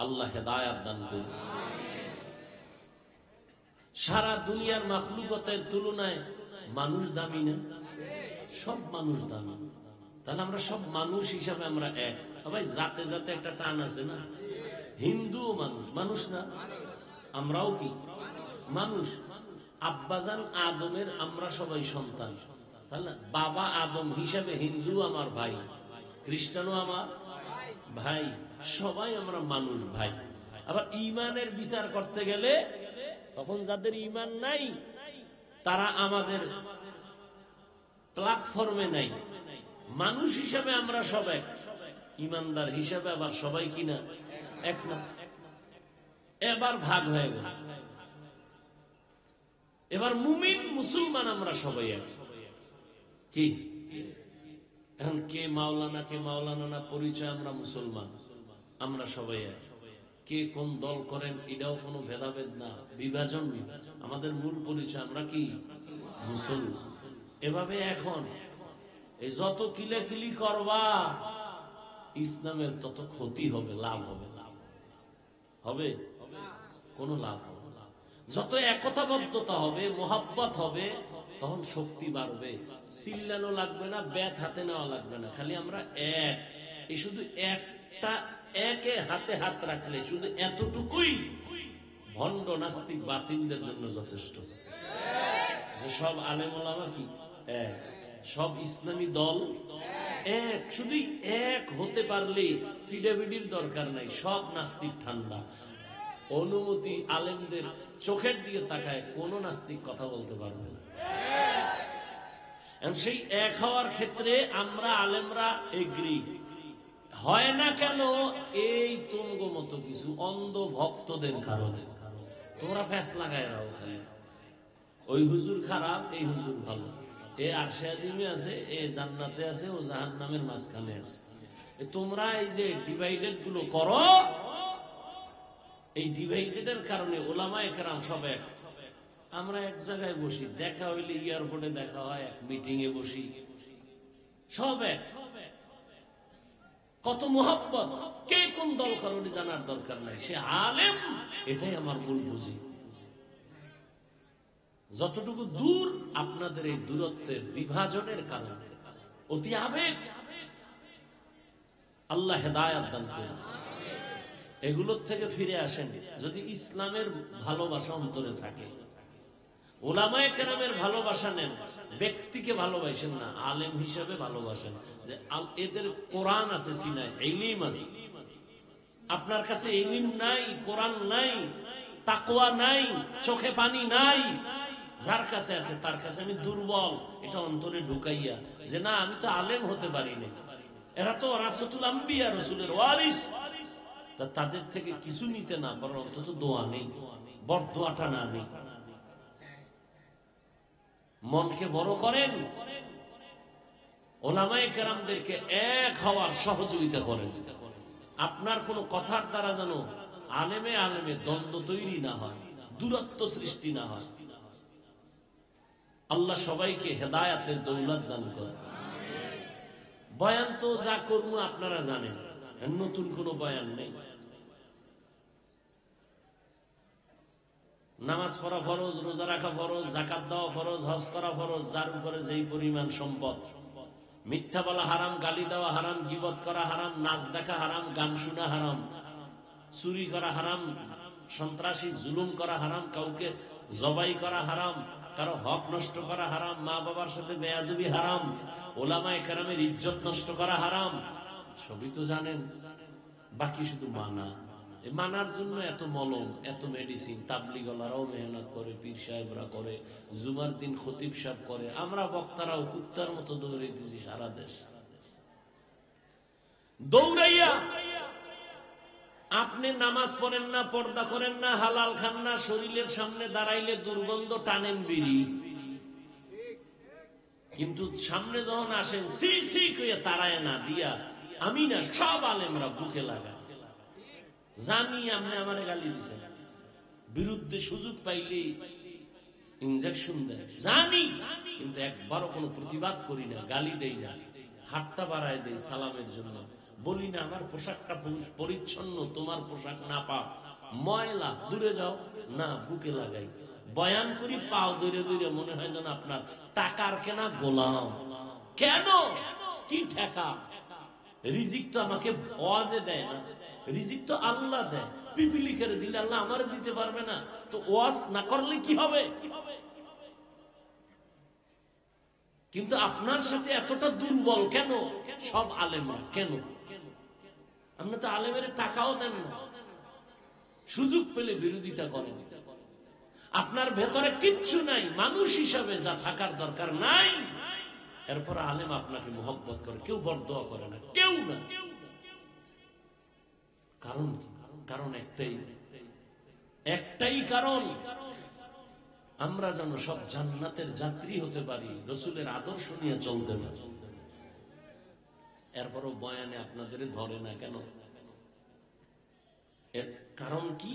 S1: আল্লাহ হেদায়াত দান করুন। সারা দুনিয়ার মাখলুকতের তুলনায় মানুষ দামি না? সব মানুষ দামি। তাহলে আমরা সব মানুষ হিসাবে আমরা এক। ভাই জাতে জাতে একটা টান আছে না? হিন্দু মানুষ, মানুষ না? আমরাও কি মানুষ? আব্বাজান আদমের আমরা সবাই সন্তান। তাহলে বাবা আদম হিসাবে হিন্দু আমার ভাই, খ্রিস্টানও আমার ভাই, সবাই আমরা মানুষ ভাই। আবার ইমানের বিচার করতে গেলে তখন যাদের ইমান নাই তারা আমাদের প্ল্যাটফর্মে নাই। মানুষ হিসাবে আমরা সব এক, ইমানদার হিসাবে আবার সবাই কিনা এক না। এবার ভাগ হয়ে গেল। এবার মুমিন মুসলমান আমরা সবাই এক। কি এখন কে মাওলানা কে মাওলানা না পরিচয়, আমরা মুসলমান, আমরা সবাই এক। কে কোন দল করেন এটাও কোনো ভেদাভেদ না, বিভাজন না। আমাদের মূল পরিচয় আমরা কি মুসলমান। এভাবে এখন এই যত কিলাকিলি করবা ইসলামের তত ক্ষতি হবে, লাভ হবে? হবে কোন লাভ হবে না। যত একতাবদ্ধতা হবে, মোহাব্বত হবে, তখন শক্তি বাড়বে। চিল্লানো লাগবে না, ব্যাট হাতে নেওয়া লাগবে না, খালি আমরা এক। এই শুধু একটা একে হাতে হাত রাখলে শুধু এতটুকুই ভণ্ড নাস্তিক বাতিলদের জন্য যথেষ্ট। যে সব আলেম ওলামা কি এক, সব ইসলামী দল এক, শুধু এক হতে পারলে ফিডাফিডির দরকার নাই। সব নাস্তিক ঠান্ডা, অনুমতি আলেমদের চোখের দিকে তাকায় কোন নাস্তিক কথা বলতে পারবে না। সেই এক হওয়ার ক্ষেত্রে আমরা আলেমরা এগ্রি হয় না কেন? এই তুঙ্গ মতো কিছু অন্ধ ভক্তদের কারণে। তোমরা ফ্যাস লাগায় রাও খালি, ওই হুজুর খারাপ, এই হুজুর ভালো, এ আরশে আজিমে আছে, এ জান্নাতে আছে, ও জাহান্নামের মাঝখানে আছে। তোমরা এই যে ডিভাইডেড গুলো করো, এই ডিভাইডেডের কারণে ওলামায়ে কেরাম সব এক। আমরা এক জায়গায় বসি, দেখা হইলে এয়ারপোর্টে দেখা হয়, এক মিটিং এ বসি, সব এক। কত মোহাব্বত, কে কোন দল কারণে জানার দরকার নাই, সে আলেম, এটাই আমার মূল বুঝি। যতটুকু দূর আপনাদের এই দূরত্বের বিভাজনের কারণে, অতি আবেগ, আল্লাহ হেদায়াত দান করুন। এগুলোর থেকে ফিরে আসেন যদি ইসলামের ভালোবাসা অন্তরে থাকে। ওলামায়ে কেরামের ভালোবাসা নেন, ব্যক্তিকে ভালোবাসেন না, আলেম হিসেবে ভালোবাসেন। যে এদের কোরআন আছে সিনায়, ইলম আছে, আপনার কাছে ইলম নাই, কোরআন নাই, তাকওয়া নাই, চোখে পানি নাই, যার কাছে আছে তার কাছে আমি দুর্বল, এটা অন্তরে ঢুকাইয়া যে না আমি তো আলেম হতে পারি না। এরা তো রাসূলুল আম্বিয়া, রাসূলের ওয়ারিস, তাদের থেকে কিছু নিতে না পারো, অন্তত দোয়া নেই, বরদোয়াটা না নেই। মনকে বড় করেন, ওলামায়ে কেরামদেরকে এক হওয়ার সহযোগিতা করেন। আপনার কোন কথার দ্বারা যেন আলেমে আলেমে দ্বন্দ্ব তৈরি না হয়, দূরত্ব সৃষ্টি না হয়। আল্লাহ সবাইকে হেদায়াতের দৌলত দান করেন। বয়ান তো যা করব আপনারা জানেন, নতুন কোনো বয়ান নেই। নামাজ পড়া ফরজ, রোজা রাখা ফরজ, যাকাত দেওয়া ফরজ, হজ করা ফরজ, যার উপরে যেই পরিমাণ সম্পদ। মিথ্যা বলা হারাম, গালি দেওয়া হারাম, গীবত করা হারাম, নাচ দেখা হারাম, গান শোনা হারাম, চুরি করা হারাম, সন্ত্রাসী জুলুম করা হারাম, কাউকে জবাই করা হারাম, কারো হক নষ্ট করা হারাম, মা বাবার সাথে বেয়াদবি হারাম, ওলামায়ে কেরামের ইজ্জত নষ্ট করা হারাম, সবই তো জানেন। বাকি শুধু মানা, মানার জন্য এত মলম, এত মেডিসিন, তাবলিগলারাও মেহনত করে, পীর সাহেবরা করে, জুমার দিন খতিব সাহেব করে, আমরা বক্তারাও কুত্তার মতো দৌড়াইতেছি সারা দেশ। দৌড়াইয়া আপনি নামাজ পড়েন না, পর্দা করেন না, হালাল খান না, শরীরের সামনে দাঁড়াইলে দুর্গন্ধ টানেন বিড়ি, কিন্তু সামনে যখন আসেন সি সি কইয়া তারায় না দিয়া আমি না সব আলেমরা বুকে লাগা। জানি আপনি আমারে গালি দিছেন, বিরুদ্ধে সুযোগ পাইলে ইনজেকশন দেয়, জানি, কিন্তু একবারও কোনো প্রতিবাদ করি না, গালি দেই না, হাতটা বাড়ায় দেই সালামের জন্য, বলি না আমার পোশাকটা পরিচ্ছন্ন, তোমার পোশাক না পাক, ময়লা, দূরে যাও না, বুকে লাগাই। বয়ান করি পাও দূরে দূরে, মনে হয় যেন আপনার টাকার কেনা গোলাম। কেন? কি ঠেকা? রিজিক তো আমাকে ওয়াজে দেয় না, রিজিক তো আল্লাহ দেয়। পিপিলি করে দিলে আল্লাহ আমারে দিতে পারবে না, তো ওয়াজ না করলে কি হবে? কিন্তু আপনার সাথে এতটা দুর্বল কেন সব আলেমরা? কেন? আপনি তো আলেমের টাকাও দেন না, সুযোগ পেলে বিরোধিতা করেন। আপনার ভেতরে কিচ্ছু নাই, মানুষ হিসাবে যা থাকার দরকার নাই, এরপর আলেম আপনাকে মোহব্বত করে, কেউ বরদোয়া করে না, কেউ না। কারণ কারণ একটাই কারণ, আমরা যেন সব জান্নাতের যাত্রী হতে পারি, রসুলের আদর্শ নিয়ে চলতে না। এরপরও বয়ানে আপনাদের ধরে না কেন? এর কারণ কি?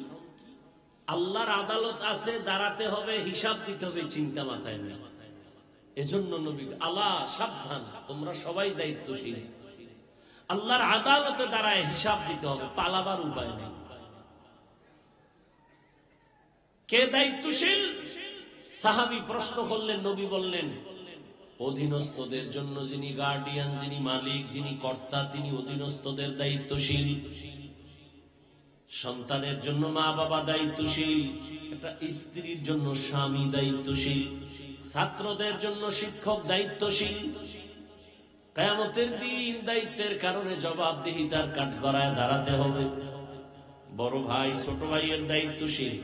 S1: আল্লাহর আদালত আছে, দাঁড়াতে হবে, হিসাব দিতে হবে, চিন্তা মাথায় নেই। এজন্য নবী, আল্লাহ সাবধান, তোমরা সবাই দায়িত্বশীল, আল্লাহর আদালতে দাঁড়ায় হিসাব দিতে হবে, পালাবার উপায় নেই। কে দায়িত্বশীল? সাহাবী প্রশ্ন করলেন, নবী বললেন, অধীনস্থদের জন্য যিনি গার্ডিয়ান, যিনি মালিক, যিনি কর্তা, তিনি অধীনস্থদের দায়িত্বশীল। সন্তানের জন্য মা বাবা দায়িত্বশীল, একটা স্ত্রীর জন্য স্বামী দায়িত্বশীল, ছাত্রদের জন্য শিক্ষক দায়িত্বশীল। কিয়ামতের দিন দায়িত্বের কারণে জবাবদিহিতার কাঠগড়ায় দাঁড়াতে হবে। বড় ভাই ছোট ভাইয়ের দায়িত্বশীল,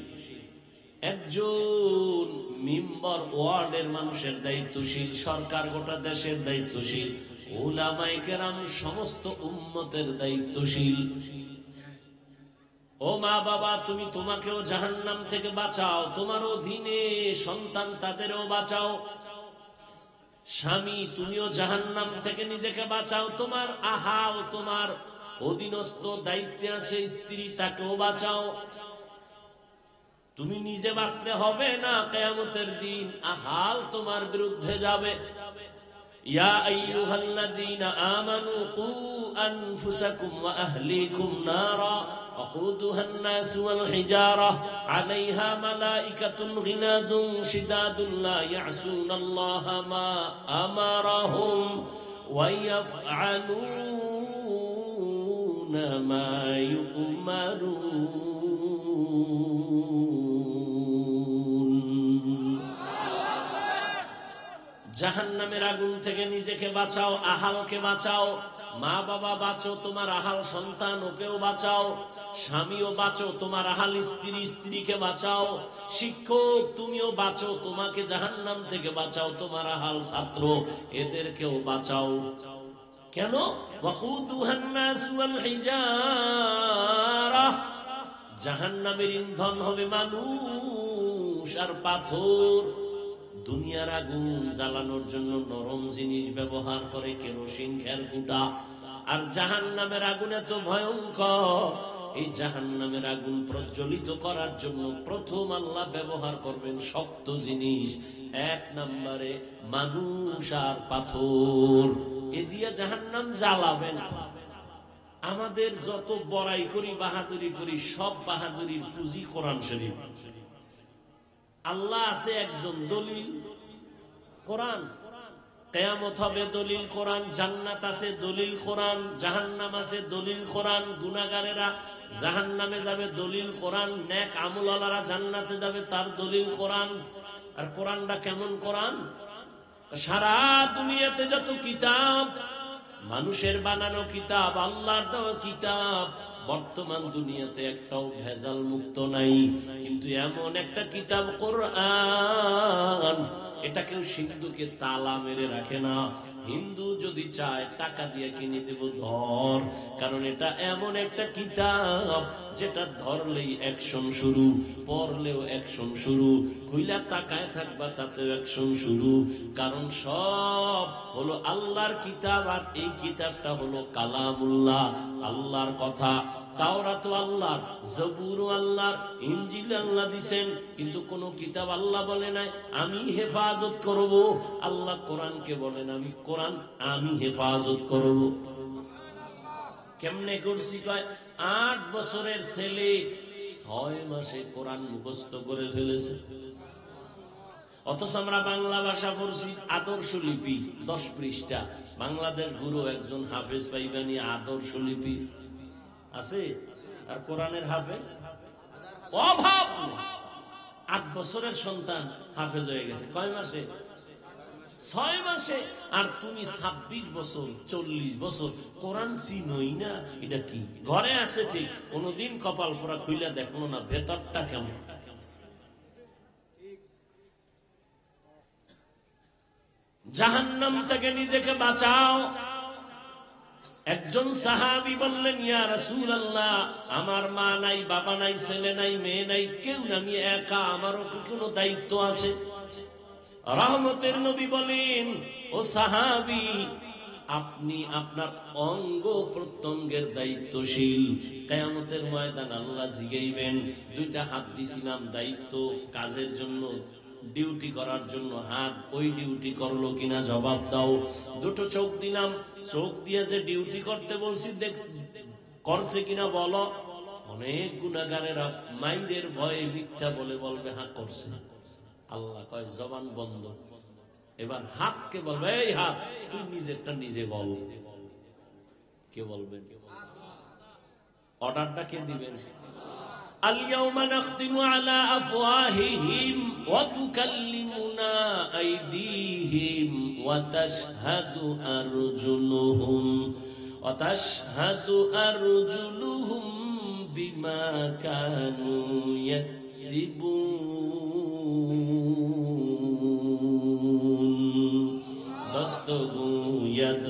S1: একজন মেম্বার ওয়ার্ডের মানুষের দায়িত্বশীল, সরকার গোটা দেশের দায়িত্বশীল, উলামায়ে কেরাম সমস্ত উম্মতের দায়িত্বশীল। ও মা বাবা, তুমি তোমাকেও জাহান্নাম থেকে বাঁচাও, তোমার অধীনে সন্তান তাদেরও বাঁচাও। স্বামী, তুমিও জাহান্নাম থেকে নিজেকে বাঁচাও, তোমার আহাল, তোমার অধীনস্থ দায়িত্বে আছে স্ত্রী, তাকেও বাঁচাও। তুমি নিজে বাঁচতে হবে না, কিয়ামতের দিন আহাল তোমার বিরুদ্ধে যাবে। ইয়া আইয়ুহাল্লাযীনা আমানু কু আনফুসাকুম ওয়া আহলিকুম নারা وقودها الناس والحجارة عليها ملائكة غلاظ شداد لا يعصون الله ما أمرهم ويفعلون ما يؤمرون। জাহান্নামের আগুন থেকে নিজেকে বাঁচাও, আহালকে বাঁচাও, মা বাবা বাঁচো, তোমার আহাল সন্তান ওকেও বাঁচাও, স্বামীও বাঁচো, তোমার আহাল স্ত্রী, স্ত্রীকে বাঁচাও, শিক্ষক তুমিও বাঁচো, তোমাকে জাহান্নাম থেকে বাঁচাও, তোমার আহাল ছাত্র এদেরকেও বাঁচাও। কেন? ওয়াকুদুহান নাস ওয়াল হিজারা, জাহান্নামের ইন্ধন হবে মানুষ আর পাথর। দুনিয়ার আগুন জ্বালানোর জন্য নরম জিনিস ব্যবহার করে, কেরোসিন, খেরকুটা। আর জাহান্নামের আগুন এত ভয়ঙ্কর, এই জাহান্নামের আগুন প্রজ্বলিত করার জন্য প্রথম আল্লাহ ব্যবহার করবেন শক্ত জিনিস, এক নম্বরে মানুষ আর পাথর। এ দিয়ে জাহান্নাম জ্বালাবেন। আমাদের যত বড়াই করি, বাহাদুরি করি, সব বাহাদুরির পুঁজি কোরআন শরীফ। আল্লাহ আছে একজন, দলিল কোরআন। কিয়ামত হবে, দলিল কোরআন। জান্নাত আছে, দলিল কোরআন। জাহান্নাম আছে, দলিল কোরআন। গুনাহগারেরা জাহান্নামে যাবে, দলিল কোরআন। নেক আমলওয়ালারা জান্নাতে যাবে, তার দলিল কোরআন। আর কোরআনটা কেমন কোরআন? সারা দুনিয়াতে যত কিতাব, মানুষের বানানো কিতাব, আল্লাহর দেওয়া কিতাব, বর্তমান দুনিয়াতে একটাও ভেজাল মুক্ত নাই। কিন্তু এমন একটা কিতাব কোরআন, এটা কেউ সিন্ধুকে তালা মেরে রাখে না। হিন্দু যদি চায় টাকা দিয়ে কিনে দেব, ধর, কারণ এটা এমন একটা কিতাব যেটা ধরলেই অ্যাকশন শুরু, পড়লেও অ্যাকশন শুরু, খুইলা তাকায় থাকবা তাতেও অ্যাকশন শুরু। কারণ সব হলো আল্লাহর কিতাব, আর এই কিতাবটা হলো কালামুল্লাহ, আল্লাহর কথা। তাওরাত আল্লাহর, জবুর আল্লাহর, ইনজিল আল্লাহ দিবেন, কিন্তু কোন কিতাব আল্লাহ বলে নাই আমি হেফাজত করব। আল্লাহ কোরআনকে বলেন আমি হেফাজত করব। কেমনে করছি? কয় 8 বছরের ছেলে 6 মাসে কোরআন মুখস্থ করে ফেলেছে। অথচ আমরা বাংলা ভাষা পড়ছি আদর্শ লিপি 10 পৃষ্ঠা। বাংলাদেশ গুরু একজন হাফেজ পাইবানি আদর্শ লিপি আছে, আর কোরআনের হাফেজ অভাব। 8 বছরের সন্তান হাফেজ হয়ে গেছে কয় মাসে? 6 মাসে। আর তুমি 26 বছর 40 বছর কোরআন চিনোই না। এটা কি? ঘরে আছে ঠিক, কোনদিন কপাল পোড়া খুইলা দেখলো না ভেতরটা কেমন। জাহান্নাম থেকে নিজেকে বাঁচাও। একজন সাহাবী বললেন, ইয়া রাসূলুল্লাহ, আমার মা নাই, বাবা নাই, ছেলে নাই, মেয়ে নাই, কেউ না, আমি একা, আমারও কি কোনো দায়িত্ব আছে? রহমতের নবী বলেন, ও সাহাবী, আপনি আপনার অঙ্গ প্রত্যঙ্গের দায়িত্বশীল। কিয়ামতের ময়দান আল্লাহ জিগাইবেন, 2টা হাত দিছিলাম দায়িত্ব কাজের জন্য, ডিউটি করার জন্য, হাত ওই ডিউটি করলো কিনা জবাব দাও। 2টো চোখ দিলাম, চোখ দিয়ে যে ডিউটি করতে বলছি করছে কিনা বলো। অনেক গুনাহগারেরা মাইরের ভয়ে মিথ্যা বলে বলবে হ্যাঁ করছে। আল্লাহ কয় জবান বন্ধ। এবার হাতকে বলবে, এই হাত তুই নিজেরটা নিজে বল। কে বলবেন? অর্ডারটা কে দিবেন? اليوم نختم على أفواههم وتكلمنا أيديهم وتشهد أرجلهم بما كانوا يكسبون دستگوید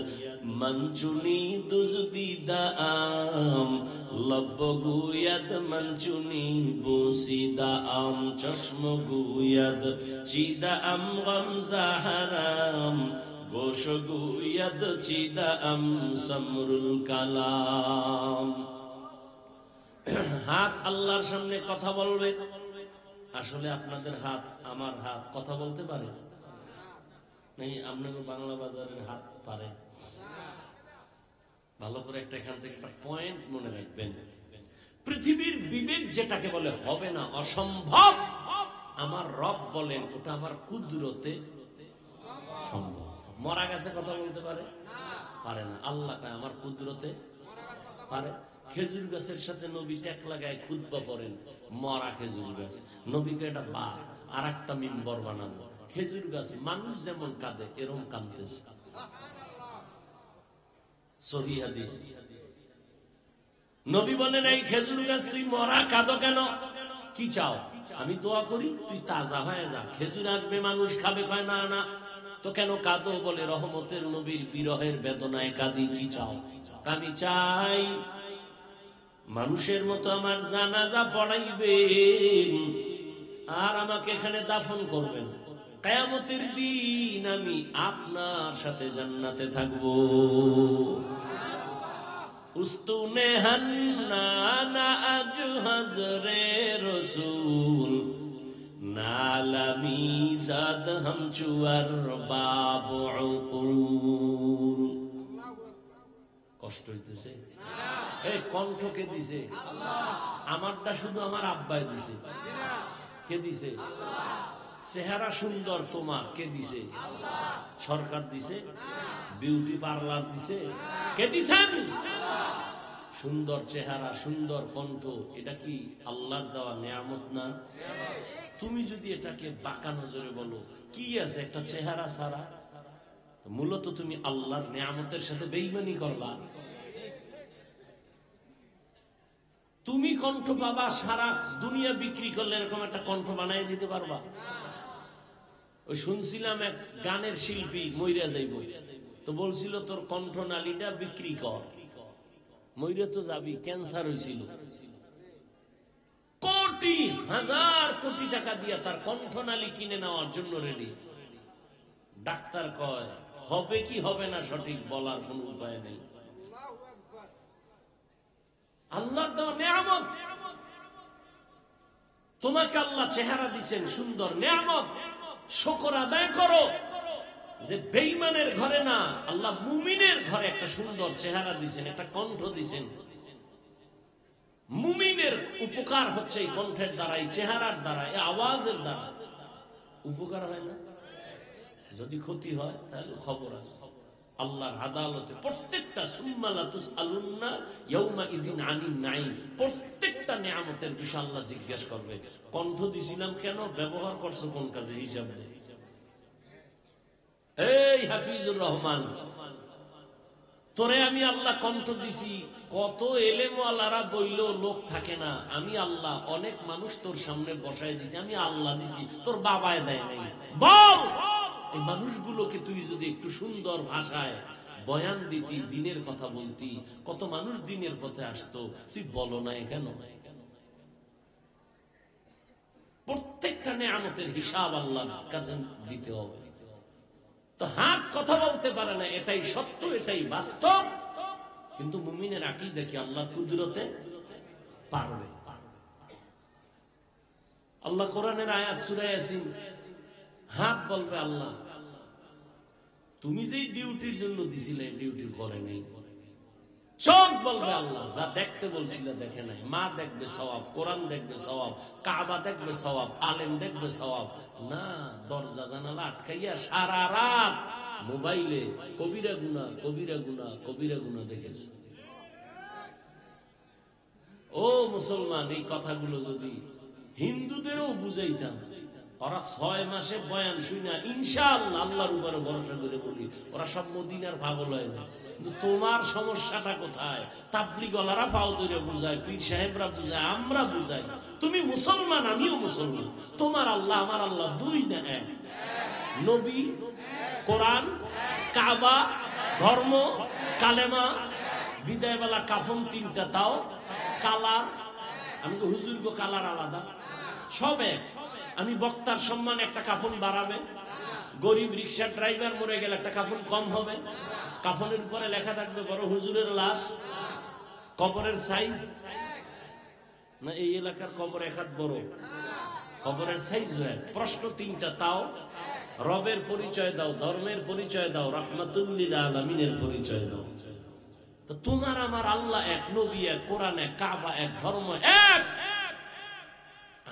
S1: منچونی دزدیده ام لب گوید منچونی بوسیده ام چشم گوید چیده ام غم زهرم গোশ গুয়াদ চিদা আম সামরুল কালাম। হাত আল্লাহর সামনে কথা বলবে। আসলে আপনাদের হাত আমার হাত কথা বলতে পারে নাই? আপনাদের বাংলা বাজারের হাত পারে? ভালো করে একটা এখান থেকে একটা পয়েন্ট মনে রাখবেন। পৃথিবীর বিবেক যেটাকে বলে হবে না, অসম্ভব, আমার রব বলেন ওটা আমার কুদরতে সম্ভব। মরা গাছে কথা বলতে পারে? পারে না। আল্লাহ কয় আমার কুদরতে পারে। খেজুর গাছের সাথে নবী ট্যাক লাগায় খুতবা পড়েন, মরা খেজুর গাছ। নবীকে এটা বা আর একটা মিম্বর বানাবো। খেজুর গাছ মানুষ যেমন কাঁদে এরকম কাঁদতেছে। সহিহ হাদিস। নবী বলেন, এই খেজুর গাছ তুই মরা কাঁদো কেন? কি চাও? আমি দোয়া করি তুই তাজা হয়ে যা, খেজুর আসবে মানুষ খাবে। কয় না না, তো কেন কাঁদো? বলে রহমতের নবীর বিরহের বেদনায় কাঁদি। কি চাও? আমি চাই মানুষের মতো আমার জানাজা পড়াইবেন আর আমাকে এখানে দাফন করবেন। কিয়ামতের দিন আমি আপনার সাথে জান্নাতে থাকবো। উস্তুনে হান্নানা আজ হজরে রসুল নালামি জাদ হাম চুয়ার বাবু উকুল। কষ্ট হইতেছে? এই কণ্ঠকে দিছে আমারটা শুধু আমার আব্বাই দিছে। কে দিছে? চেহারা সুন্দর তোমার কে দিছে? সরকার দিছে? বিউটি পার্লার দিছে? কে দিছেন? সুন্দর চেহারা, সুন্দর কণ্ঠ, এটা কি আল্লাহর দেওয়া নিয়ামত না? তুমি যদি এটাকে বাঁকা নজরে বলো, কি আছে একটা চেহারা ছাড়া, মূলত তুমি আল্লাহর নিয়ামতের সাথে বেঈমানি করবা। তুমি কণ্ঠ পাবা, সারা দুনিয়া বিক্রি করলে এরকম একটা কণ্ঠ বানাই দিতে পারবা? ওই শুনছিলাম এক গানের শিল্পী মইরা যাইব, তো বলছিল তোর কণ্ঠনালীটা বিক্রি কর। মইরা তো যাবি, ক্যান্সার হয়েছিল, কোটি হাজার কোটি টাকা দিয়ে তার কণ্ঠনালী কিনে নেওয়ার জন্য রেডি। ডাক্তার কয় হবে কি হবে না সঠিক বলার কোন উপায় নেই। আল্লাহর দেওয়া নিয়ামত, তোমাকে আল্লাহ চেহারা দিছেন সুন্দর নিয়ামত, শুকর আদায় করো যে বেঈমানের ঘরে না, আল্লাহ মুমিনের ঘরে একটা সুন্দর চেহারা দিছেন, একটা কণ্ঠ দিছেন। মুমিনের উপকার হচ্ছে এই কণ্ঠের দ্বারা, এই চেহারার দ্বারা, এই আওয়াজের দ্বারা। উপকার হয় না, যদি ক্ষতি হয় তাহলে খবর আছে আল্লাহর আদালতে। প্রত্যেকটা সুম্মা তুসআলুন্না ইয়াউমা ইযিন আনিন নাঈম, প্রত্যেকটা নিয়ামতের বিষয়ে আল্লাহ জিজ্ঞাসা করবে। কণ্ঠ দিছিলাম কেন, ব্যবহার করছো কোন কাজে, হিসাব নেই। এই হাফিজুর রহমান, তোরে আমি আল্লাহ কণ্ঠ দিছি, কত এলেমওয়ালারা বইল লোক থাকে না, আমি আল্লাহ অনেক মানুষ তোর সামনে বসায় দিছি, আমি আল্লাহ দিছি, তোর বাবায় দেয় নাই। বল, এই মানুষগুলোকে তুই যদি একটু সুন্দর ভাষায় বয়ান দিতি, দিনের কথা বলতি, কত মানুষ দিনের পথে আসতো, তুই বলো না কেন? প্রত্যেকটা নিয়ামতের হিসাব আল্লাহর কাছে দিতে হবে। তো হাত কথা বলতে পারে না, এটাই সত্য, এটাই বাস্তব। কিন্তু মুমিনের আকীদা কি আল্লাহর কুদরতে পারবে। আল্লাহ কোরআনের আয়াত সূরা ইয়াসিন, হাত বলবে আল্লাহ তুমি যেই ডিউটির জন্য দিছিলে ডিউটি করে নাই। চোখ বলবে আল্লাহ যা দেখতে বলছিলে দেখে নাই। মা দেখবে সওয়াব, কোরআন দেখবে সওয়াব, কাবা দেখবে সওয়াব, আলেম দেখবে সওয়াব। না, দরজা জানালা আটকাইয়া সারা রাত মোবাইলে কবিরা গুনাহ, কবিরা গুনাহ, কবিরা গুনাহ দেখেছে। ও মুসলমান, এই কথাগুলো যদি হিন্দুদেরও বুঝাইতাম, ওরা 6 মাসে বয়ান শুনে ইনশাআল্লাহ আল্লাহর উপরে ভরসা করে বলি, ওরা সব মদিনার পাগল হয়ে যায়। কিন্তু তোমার সমস্যাটা কোথায়? তাবলীগওয়ালারা পাও ধরে বুঝায়, পীর সাহেবরা বুঝায়, আমরা বুঝাই। তুমি মুসলমান, আমিও মুসলমান। তোমার আল্লাহ আমার আল্লাহ দুই না এক? নবী, কোরআন, কাবা, ধর্ম, কালেমা, বিদায়বেলা কাফন 3টা, তাও কালার। আমি তো হুজুর গো কালার আলাদা, সব এক। আমি বক্তার সম্মান একটা কাফন বাড়াবে, গরিব রিক্সা ড্রাইভার মরে গেলে একটা কাফন কম হবে। কাফনের উপরে লেখা থাকবে বড় হুজুরের লাশ, কবরের সাইজ না এই এলাকার কবর এক হাত বড়, কবরের সাইজ হয়। প্রশ্ন 3টা, তাও রবের পরিচয় দাও, ধর্মের পরিচয় দাও, রাহমাতুল লিল আলামিনের পরিচয় দাও। তো তোমার আমার আল্লাহ এক, নবী এক, কোরআন এক, কাবা এক, ধর্ম এক।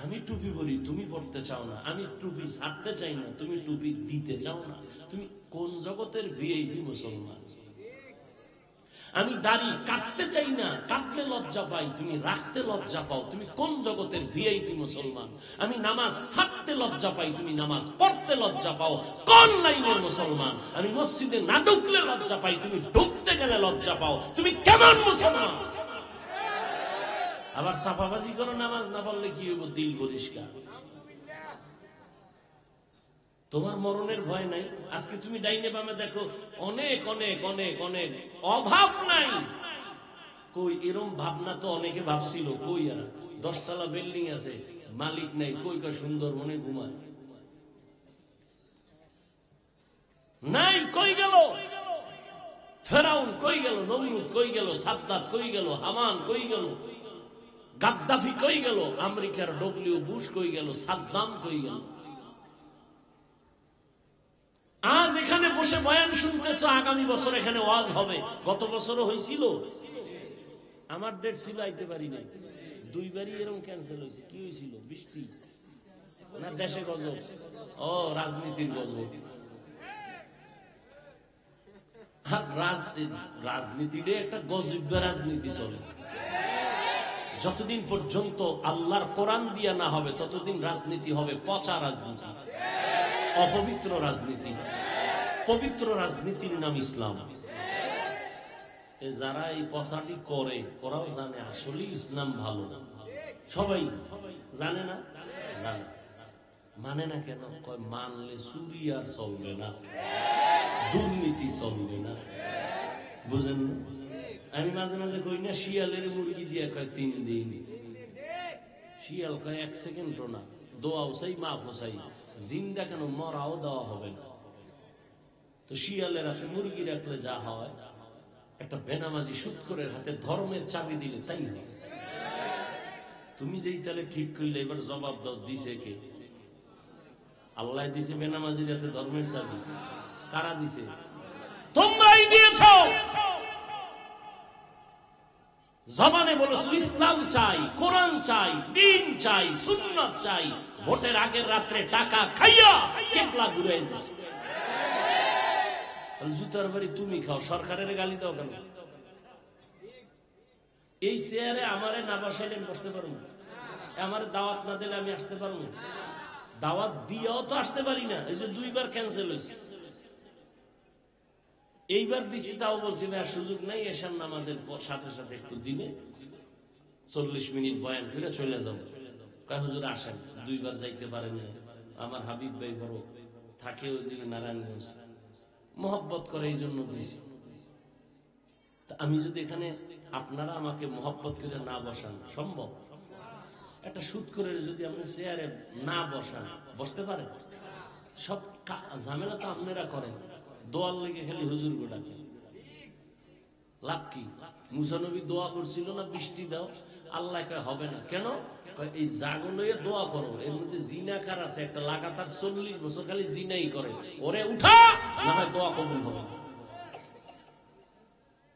S1: আমি টুপি বলি, তুমি পড়তে চাও না। আমি টুপি ছাড়তে চাই না, তুমি টুপি দিতে চাও না। তুমি কোন জগতের ভিআইপি মুসলমান? আমি দাড়ি কাটতে চাই না, কাটলে লজ্জা পাই, তুমি রাখতে লজ্জা পাও, তুমি কোন জগতের ভিআইপি মুসলমান? আমি নামাজ ছাড়তে লজ্জা পাই, তুমি নামাজ পড়তে লজ্জা পাও, কোন লাইনের মুসলমান? আমি মসজিদে না ঢুকলে লজ্জা পাই, তুমি ঢুকতে গেলে লজ্জা পাও, তুমি কেমন মুসলমান? আবার সাফাবাজি করো, নামাজ না পড়লে কি হইব? দিল পরিষ্কার। তোমার মরণের ভয় নাই? আজকে তুমি ডাইনে বামে দেখো, অনেক অনেক অনেক অনেক অভাব নাই। কই এরম ভাবনা তো অনেকে ভাবছিল, কই আর 10 তলা বিল্ডিং আছে, মালিক নাই, কই কা সুন্দর মনে ঘুমায় নাই। কই গেল ফেরাউন? কই গেল নমরুদ? কই গেল সাদ্দাত? কই গেল হামান? কই গেল গাদ্দাফি? কই গেল আমেরিকার ডব্লিউ বুশ? কই গেল সাদ্দাম? কই গেল? আজ এখানে বসে বয়ান শুনতেছো, আগামী বছর এখানে ওয়াজ হবে। গত বছরও হয়েছিল, আমার ডেট ছিল, আইতে পারি নাই। 2 বারই এরকম ক্যান্সেল হয়েছে। কি হয়েছিল? বৃষ্টি না দেশে গজব? ও রাজনীতির গজব। রাজনীতিটা একটা গজব রাজনীতি চলে। যতদিন পর্যন্ত আল্লাহর কোরআন দিয়া না হবে ততদিন রাজনীতি হবে পচা রাজনীতি, অপবিত্র রাজনীতি। পবিত্র রাজনীতির নাম ইসলাম। যারা এই পচাটি করে ওরাও জানে আসলে ইসলাম ভালো, সবাই জানে না, জানে, মানে না কেন? কয় মানলে চুরি আর চলবে না, দুর্নীতি চলবে না, বুঝেন না? আমি মাঝে মাঝে কই না শিয়ালের মুরগি দিয়ে কয় 3 দিন, শিয়াল কয় 1 সেকেন্ডও না, দোয়াও চাই মাফও চাই, জিন্দা কেন মরাও দেওয়া হবে না। তো শিয়ালের হাতে মুরগি রাখলে যা হয়, একটা বেনামাজি সুৎখোরের হাতে ধর্মের চাবি দিলে তাই হয়। তুমি যেই তাহলে ঠিক কইলে এবার জবাব দাও, দিছে কে? আল্লাহ দিছে বেনামাজির হাতে ধর্মের চাবি? কারা দিছে? তোমরাই দিয়েছো। জবানে বলেছো ইসলাম চাই, কোরআন চাই, দ্বীন চাই, সুন্নাত চাই, ভোটের আগের রাত্রে টাকা খাইয়া কেবলা ঘুরে দিছো। জুতার বাড়ি তুমি খাও, সরকারের গালি দাও কেন? এই চেয়ারে আমারে না বসাইলে আমি বসতে পারবো? আমার দাওয়াত না দিলে আমি আসতে পারবো? দাওয়াত দিয়েও তো আসতে পারি না, এই যে 2 বার ক্যান্সেল হয়েছে। এইবার দিছি তাও বলছি ভাই সুযোগ নাই, এশার নামাজের সাথে সাথে একটু দিনে 40 মিনিট বয়ান করে চলে যাবো। কয় হুজুর আসেন, 2 বার যাইতে পারেন না। আমার হাবিব ভাই বড় থাকে ওইদিকে নারায়ণগঞ্জ, মহব্বত করে এই জন্য দিছি। আমি যদি এখানে আপনারা আমাকে মহব্বত করে না বসান, সম্ভব? একটা সুদ করে যদি আপনি চেয়ারে না বসান, বসতে পারেন? সব ঝামেলা তো আপনারা করেন, দোয়ার লেগে খালি হুজুর গোটাকে। লাভ কি? মুসা নবী দোয়া করছিল না বৃষ্টি দাও, আল্লাহ কয় হবে না। কেন? এই জাগো লইয়ে দোয়া করো, এর মধ্যে জিনাকার আছে একটা, লাগাতার 40 বছর খালি জিনাই করে, ওরে উঠা, না হয় দোয়া কবুল হবে না।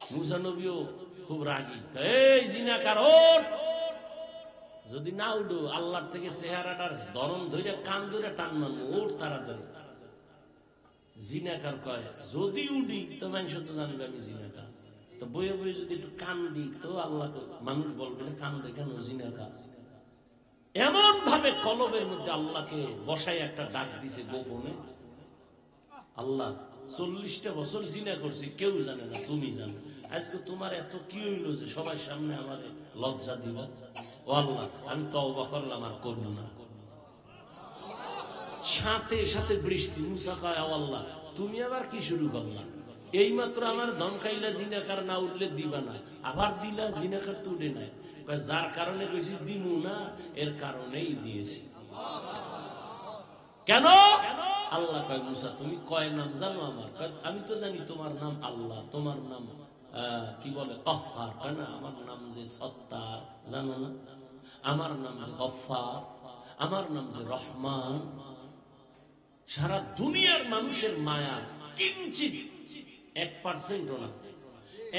S1: মুসা নবীও খুব রাগী, এই জিনাকার ওঠ, যদি না উঠো আল্লাহর থেকে চেহারাটার ধরন ধরে কান ধরে টান মারবো, ওঠ তাড়াতাড়ি। জিনাকার কয় যদি উঠি তো মানুষ তো জানবে আমি জিনাকার, তো বইয়ে বইয়ে যদি একটু কান দিই তো আল্লাহ মানুষ বলবে না কান দেখানো জিনাকার। এমন ভাবে কলবের মধ্যে আল্লাহকে বসাই একটা ডাক দিছে গোপনে, আল্লাহ 40টা বছর জিনা করছি, কেউ জানে না, তুমি জানো, আজকে তোমার এত কি হইলো যে সবার সামনে আমার লজ্জা দিব? ও আল্লাহ, আমি তওবা করলাম, আর করব না। সাথে সাথে বৃষ্টি। মুসা কয় আল্লাহ তুমি আবার কি শুরু করলা? এই মাত্র আমার ধমকাইলা জিনাকার না উঠলে দিবা না, আবার দিলা জিনাকার তো উঠে নাই। যার কারণে কইছি দিমু না, এর কারণেই দিয়েছি। কেন? আল্লাহ কয় মুসা তুমি কয় নাম জানো আমার? আমি তো জানি তোমার নাম আল্লাহ, তোমার নাম কি বলে কহ্হার, তাই না? আমার নাম যে সত্তার, জানো না? আমার নাম যে গফফার, আমার নাম যে রহমান। সারা দুনিয়ার মানুষের মায়া কিঞ্চিত 1% না,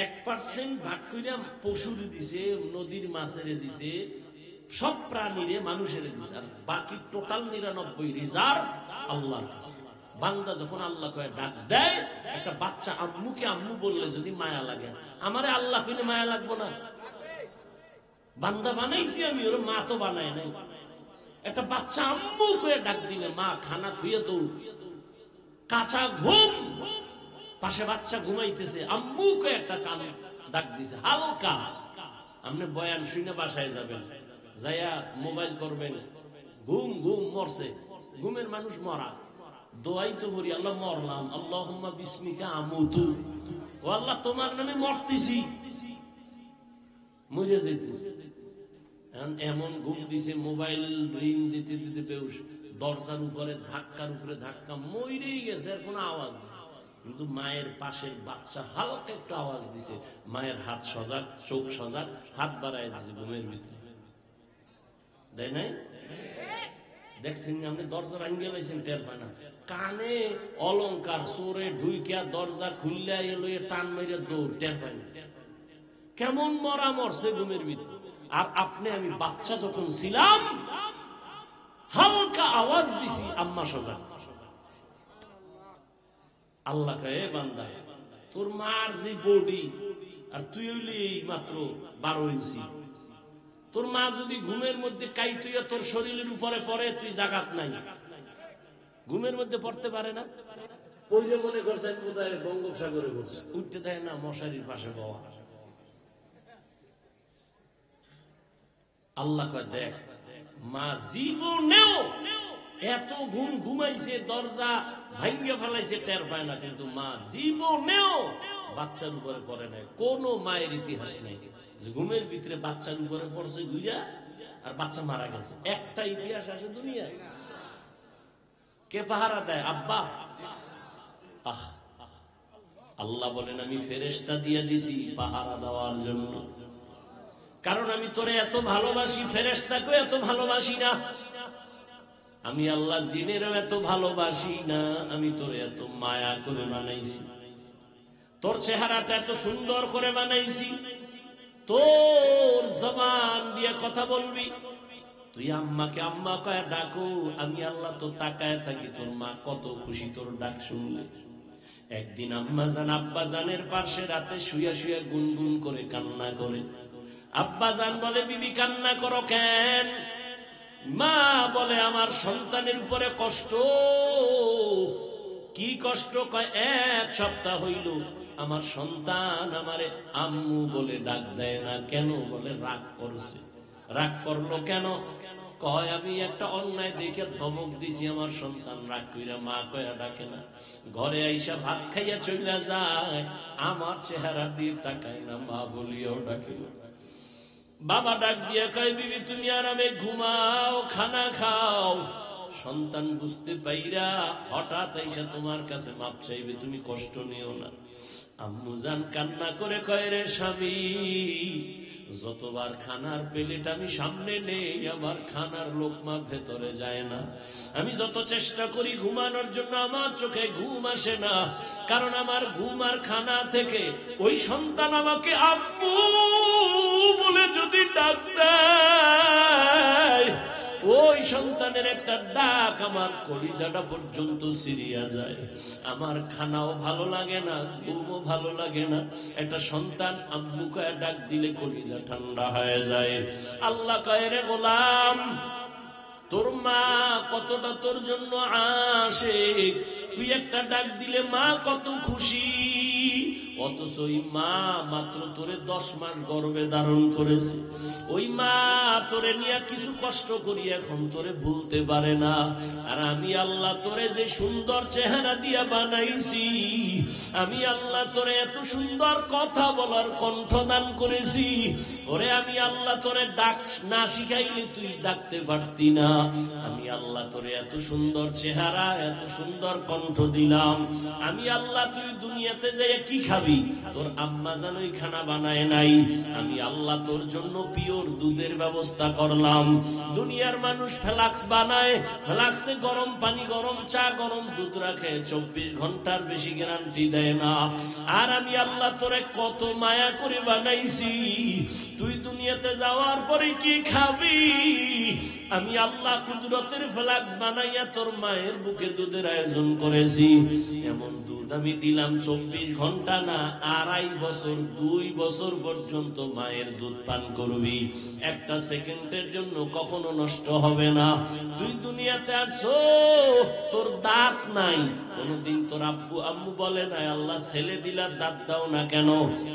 S1: 1% ভাগ কইরা পশুরে দিছে, নদীর মাছের দিছে, সব প্রাণীরে মানুষের দিছে, আর বাকি টোটাল 99 রিজার্ভ আল্লাহর কাছে। বান্দা যখন আল্লাহ কয়ে ডাক দেয়, একটা বাচ্চা আম্মুকে আম্মু বললে যদি মায়া লাগে, আমারে আল্লাহ কইলে মায়া লাগবো না? বান্দা বানাইছি আমি, ওর মা তো বানায় নাই। একটা বাচ্চা আম্মু করে ডাক দিলে মা খানা ধুয়ে দৌড়, কাঁচা ঘুম, পাশে বাচ্চা ঘুমাইতেছে, আম্মুকে একটা কান ডাক দিছে হালকা। আপনি বয়ান শুনে বাসায় যাবেন, যাইয়া মোবাইল করবেন, ঘুম ঘুম মরছে, ঘুমের মানুষ মরা, দোয়াই তো করি আল্লাহ মরলাম, আল্লাহুম্মা বিসমিকা আমুতু, ও আল্লাহ তোমার নামে মরতেছি, মরে যাইতেছি। এমন ঘুম দিছে, মোবাইল রিং দিতে দিতে বেউস, দরজার উপরে ধাক্কার উপরে ধাক্কা, মরেই গেছে, আর কোনো আওয়াজ নেই। কিন্তু মায়ের পাশের বাচ্চা হালকা একটু আওয়াজ দিছে, মায়ের হাত সজাগ, চোখ সজাগ, হাত বাড়ায় দিছে ঘুমের ভিতরে, দেয় নাই? দেখছেন আপনি? দরজা ভাঙিয়ে লাইছেন, টের পায় না। কানে অলংকার চোরে ঢুইকা দরজা খুললে এলো, টান মেরে দৌড়, টের পায় না। কেমন মরা মরছে ঘুমের ভিতরে। আর আপনি আমি বাচ্চা যখন ছিলাম, হালকা আওয়াজ দিছি, আম্মা সজাগ। আল্লাহ কয়ে বান্দা তোর মার যে বডি, আর তুই হইলি এই মাত্র 12 ইঞ্চি, তোর মা যদি ঘুমের মধ্যে কাইতুইয়া তোর শরীরের উপরে পড়ে, তুই জাগাত নাই, ঘুমের মধ্যে পড়তে পারে না, পইরে মনে করছেন কোথায় বঙ্গোপসাগরে পড়ছে, উঠতে দেয় না, মশারির পাশে বওয়া। আল্লাহ কয় দেখ, মা জীবনেও এত ঘুম ঘুমাইছে, দরজা ভাঙ্গে ফেলাইছে, টের পায় না, কিন্তু মা জীবনেও বাচ্চার উপরে পড়ে নাই। কোন মায়ের ইতিহাস নেই যে ঘুমের ভিতরে বাচ্চার উপরে পড়ছে ঘুইয়া আর বাচ্চা মারা গেছে। একটা ইতিহাস আছে দুনিয়ায়। কে পাহারা দেয়? আব্বা। আল্লাহ বলেন আমি ফেরেশতা দিয়ে দিছি পাহারা দেওয়ার জন্য, কারণ আমি তোরে এত ভালোবাসি, ফেরেশতাকে এত ভালোবাসি না। আমি আল্লাহ জিনেরও এত ভালোবাসি না, আমি তোরে এত মায়া করে বানাইছি, তোর চেহারাটা এত সুন্দর করে বানাইছি, তোর জবান দিয়ে কথা বলবি, তুই আম্মাকে আম্মা কয়ে ডাকো, আমি আল্লাহ তো তাকায় থাকি তোর মা কত খুশি তোর ডাক শুনলে। একদিন আম্মা জান আব্বা জানের পাশে রাতে শুয়া শুয়া গুনগুন করে কান্না করে। আব্বা জান বলে বিবি কান্না করো কেন? মা বলে আমার সন্তানের উপরে কষ্ট। কি কষ্ট? কয় 1 সপ্তাহ হইল আমার সন্তান আমারে আম্মু বলে ডাক দেয় না। কেন? বলে রাগ করছে। রাগ করলো কেন? কয় আমি একটা অন্যায় দেখে ধমক দিছি, আমার সন্তান রাগ কইরা মা কয়া ডাকে না, ঘরে আইসা ভাত খাইয়া চলে যায়, আমার চেহারা দিয়ে তাকায় না, মা বলিয়াও ডাকে না। বাবা ডাক দিয়ে কয় বিবি তুমি আরামে ঘুমাও, খানা খাও। সন্তান বুঝতে পাইরা হঠাৎ আইসা তোমার কাছে মাপ চাইবে, তুমি কষ্ট নিও না। আম্মু জান কান্না করে কয় রে স্বামী, যতবার খানার প্লেট আমি সামনে নেই, আমার খানার লোকমা ভেতরে যায় না। আমি যত চেষ্টা করি ঘুমানোর জন্য, আমার চোখে ঘুম আসে না, কারণ আমার ঘুম আর খানা থেকে ওই সন্তান আমাকে আব্বু বলে যদি ডাক দেয়, ওই সন্তানের একটা ডাক আমার কলিজাটা পর্যন্ত সিরিয়া যায়। আমার খানাও ভালো লাগে না, ঘুমও ভালো লাগে না। একটা সন্তান আম্মু কয়ে ডাক দিলে কলিজা ঠান্ডা হয়ে যায়। আল্লাহ কয় রে গোলাম, তোর মা কতটা তোর জন্য আশিক, তুই একটা ডাক দিলে মা কত খুশি। অথচ ওই মা মাত্র তোরে 10 মাস গর্ভে ধারণ করেছে। ওই মা তোরে নিয়ে কিছু কষ্ট করি এখন তোরে ভুলতে পারে না। আর আমি আল্লাহ তোরে যে সুন্দর চেহারা দিয়া বানাইছি, আমি আল্লাহ তোরে এত সুন্দর কথা বলার কণ্ঠ দান করেছি, ওরে আমি আল্লাহ তোরে ডাক না শিখাইলে তুই ডাকতে পারতি না। আমি আল্লাহ তোরে এত সুন্দর চেহারা, এত সুন্দর কণ্ঠ দিলাম। আমি আল্লাহ তুই দুনিয়াতে যাই কি খাবি? তোর আম্মা জানোই খানা বানায় নাই। আমি আল্লাহ তোর জন্য পিওর দুধের ব্যবস্থা করলাম। দুনিয়ার মানুষ ফ্লাক্স বানায়, ফ্লাক্সে গরম পানি, গরম চা, গরম দুধ রাখে, 24 ঘন্টার বেশি গ্যারান্টি দেয় না। আর আমি আল্লাহ তোরে কত মায়া করে বানাইছি, তুই দুনিয়াতে যাওয়ার পরে কি খাবি? আমি আল্লাহ কুদরতের ফ্লাক্স বানাইয়া তোর মায়ের বুকে দুধের আয়োজন করেছি। এমন দুধ আমি দিলাম 24 ঘন্টা না, 2.5 বছর, 2 বছর পর্যন্ত মায়ের দুধ পান করবি। একটা সেকেন্ডের জন্য কখনো নষ্ট হবে না। তুই দুনিয়াতে আসো, তোর দাঁত নাই, কোনদিন তোর আব্বু আম্মু বলে নাই আল্লাহ ছেলে দিলা দাঁত দাও না কেন?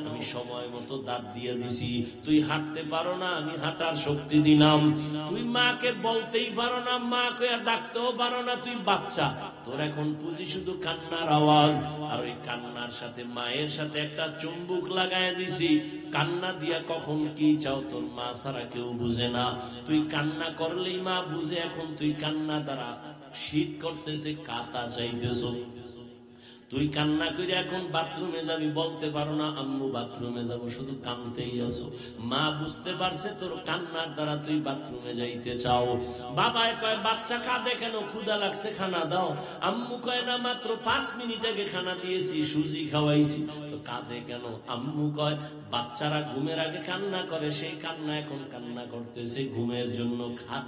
S1: আমি সময় মতো দাঁত দিয়ে দিছি। তুই হাঁটতে পারো না, আমি হাঁটার শক্তি দিলাম। তুই মাকে বলতেই পারো না, মাকে ডাকতেও পারো না, তুই বাচ্চা। তোর এখন পুঁজি শুধু কান্নার আওয়াজ। আর ওই কান্নার সাথে মায়ের সাথে একটা চুম্বুক লাগায় দিছি। কান্না দিয়া কখন কি চাও তোর মা ছাড়া কেউ বুঝে না। তুই কান্না করলেই মা বুঝে। এখন তুই কান্না দ্বারা শীত করতেছে, কাঁথা চাইতেছ। তুই কান্না করে এখন বাথরুমে যাবি, বলতে পারো না আম্মু বাথরুমে যাব, শুধু কাঁদতেই আছো। মা বুঝতে পারছে তোর কান্নার দ্বারা তুই বাথরুমে যাইতে চাও। বাবাই কয় বাচ্চা কাঁদে কেন? ক্ষুধা লাগছে, খানা দাও। আম্মু কয় না মাত্র 5 মিনিট আগে খানা দিয়েছি, সুজি খাওয়াইছি। তো কাঁদে কেন? আম্মু কয় বাচ্চারা ঘুমের আগে কান্না করে, সেই কান্না এখন কান্না করতেছে ঘুমের জন্য,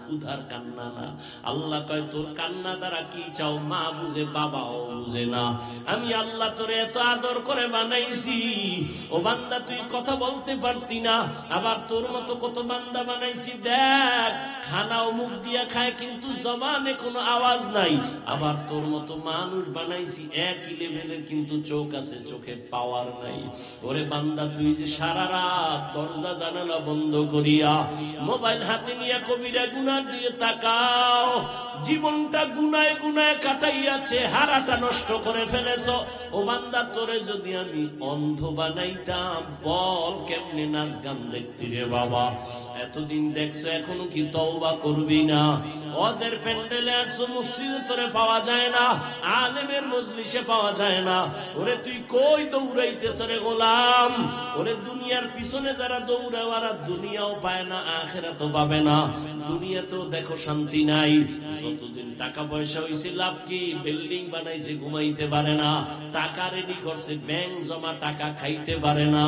S1: ক্ষুধার কান্না না। আল্লাহ কয় তোর কান্না দ্বারা কি চাও? মা বুঝে, বাবাও বুঝে না। আমি আল্লাহ তোরে এত আদর করে বানাইছি, ও বান্দা তুই কথা বলতে পারতি না, আবার তোর মতো কত বান্দা বানাইছি, দেখ খানাও মুখ দিয়া খায় কিন্তু জবানে কোনো আওয়াজ নাই, আবার তোর মতো মানুষ বানাইছি একই লেভেলের কিন্তু চোখ আছে, চোখে পাওয়ার নাই। ওরে বান্দা তুই যে সারা রাত দরজা জানালা বন্ধ করিয়া মোবাইল হাতে নিয়ে কবিরা গুনার দিকে তাকাও, জীবনটা গুনায় গুনায় কাটাইয়াছে, হারাটা নষ্ট করে ফেলেছ। ও বান্দা তোরে যদি আমি অন্ধ বানাইতাম, বল কেমনে নাচ গান দেখতি রে বাবা? এতদিন দেখছো, এখনো কি তওবা করবি না? ওয়াজের প্যান্ডেলে আছো, মসজিদে তোরে পাওয়া যায় না, আলেমের মজলিসে পাওয়া যায় না। ওরে তুই কই দৌড়াইতেছ রে গোলাম? ওরে দুনিয়ার পিছনে যারা দৌড়ায় ওরা দুনিয়াও পায় না, আখিরাতও পাবে না। দুনিয়াতেও দেখো শান্তি নাই, যতদিন টাকা পয়সা হইছে লাভ কি? বিল্ডিং বানাইছে, ঘুমাইতে পারে না, টাকা রেডি করছে, ব্যাংক জমা টাকা খাইতে পারে না।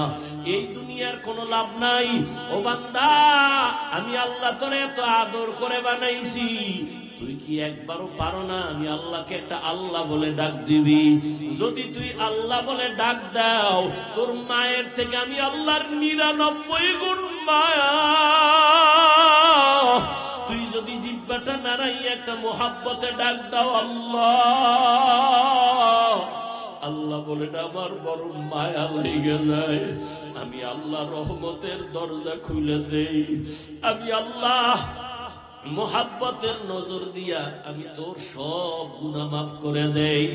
S1: এই দুনিয়ার কোনো লাভ নাই। ও বান্দা, আমি আল্লাহ তোরে এত আদর করে বানাইছি, তুই কি একবারও পারো না আমি আল্লাহকে একটা আল্লাহ বলে ডাক দিবি? যদি তুই আল্লাহ বলে ডাক দাও, তোর মায়ের থেকে আমি আল্লাহর 99 গুণ মায়া। তুই যদি জিহ্বাটা নাড়াইয়া একটা মোহাব্বতে ডাক দাও আল্লাহ, আল্লাহ বলে আমার বড় মায়া লেগে যায়, আমি আল্লাহ রহমতের দরজা খুলে দেই। আমি আল্লাহ মোহাব্বতের নজর দিয়া আমি তোর সব গুনাহ মাফ করে দেই।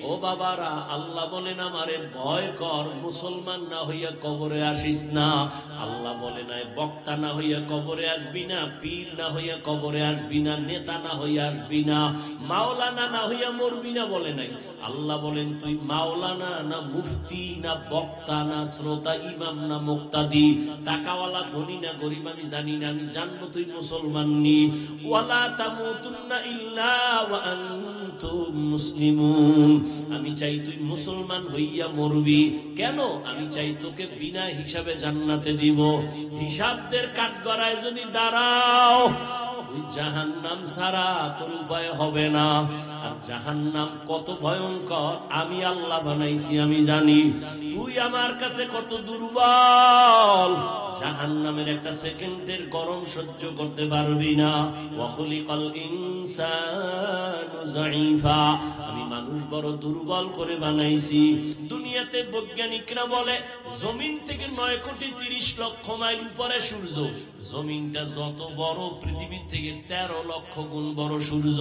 S1: ও বাবারা, আল্লাহ বলেন আমারে ভয় কর, মুসলমান না হইয়া কবরে আসিস না। আল্লাহ বলে নাই বক্তা না হইয়া কবরে আসবি না, পীর না হইয়া কবরে আসবি না, নেতা না হইয়া আসবি না, মাওলানা না হইয়া মরবি না বলে নাই। আল্লাহ বলেন তুই মাওলানা না মুফতি না বক্তা না শ্রোতা ইমাম না মুক্তাদি, টাকাওয়ালা ধনী না গরিব আমি জানি না, আমি জানবো তুই মুসলমান নি। ওয়ালা তামুতুন্না ইল্লা ওয়া আনতুম মুসলিমুন, আমি চাই তুই মুসলমান হইয়া মরবি। কেন? আমি চাই তোকে বিনা হিসাবে জান্নাতে দিব। হিসাবদের কাঠগড়ায় যদি দাঁড়াও, ওই জাহান্নাম ছাড়া তোর উপায় হবে না। আর জাহান্নাম কত ভয়ঙ্কর আমি আল্লাহ বানাইছি, আমি জানি। তুই আমার কাছে কত দুর্বল, জাহান্নামের একটা সেকেন্ডের গরম সহ্য করতে পারবি না। ওয়াখলিকাল ইনসানু যায়ীফা, আমি মানুষ বড় দুর্বল করে বানাইছি। দুনিয়াতে বৈজ্ঞানিকরা বলে জমিন থেকে 9,30,00,000 মাইল উপরে সূর্য, জমিনটা যত বড় পৃথিবীর থেকে 13 লক্ষ গুণ বড় সূর্য।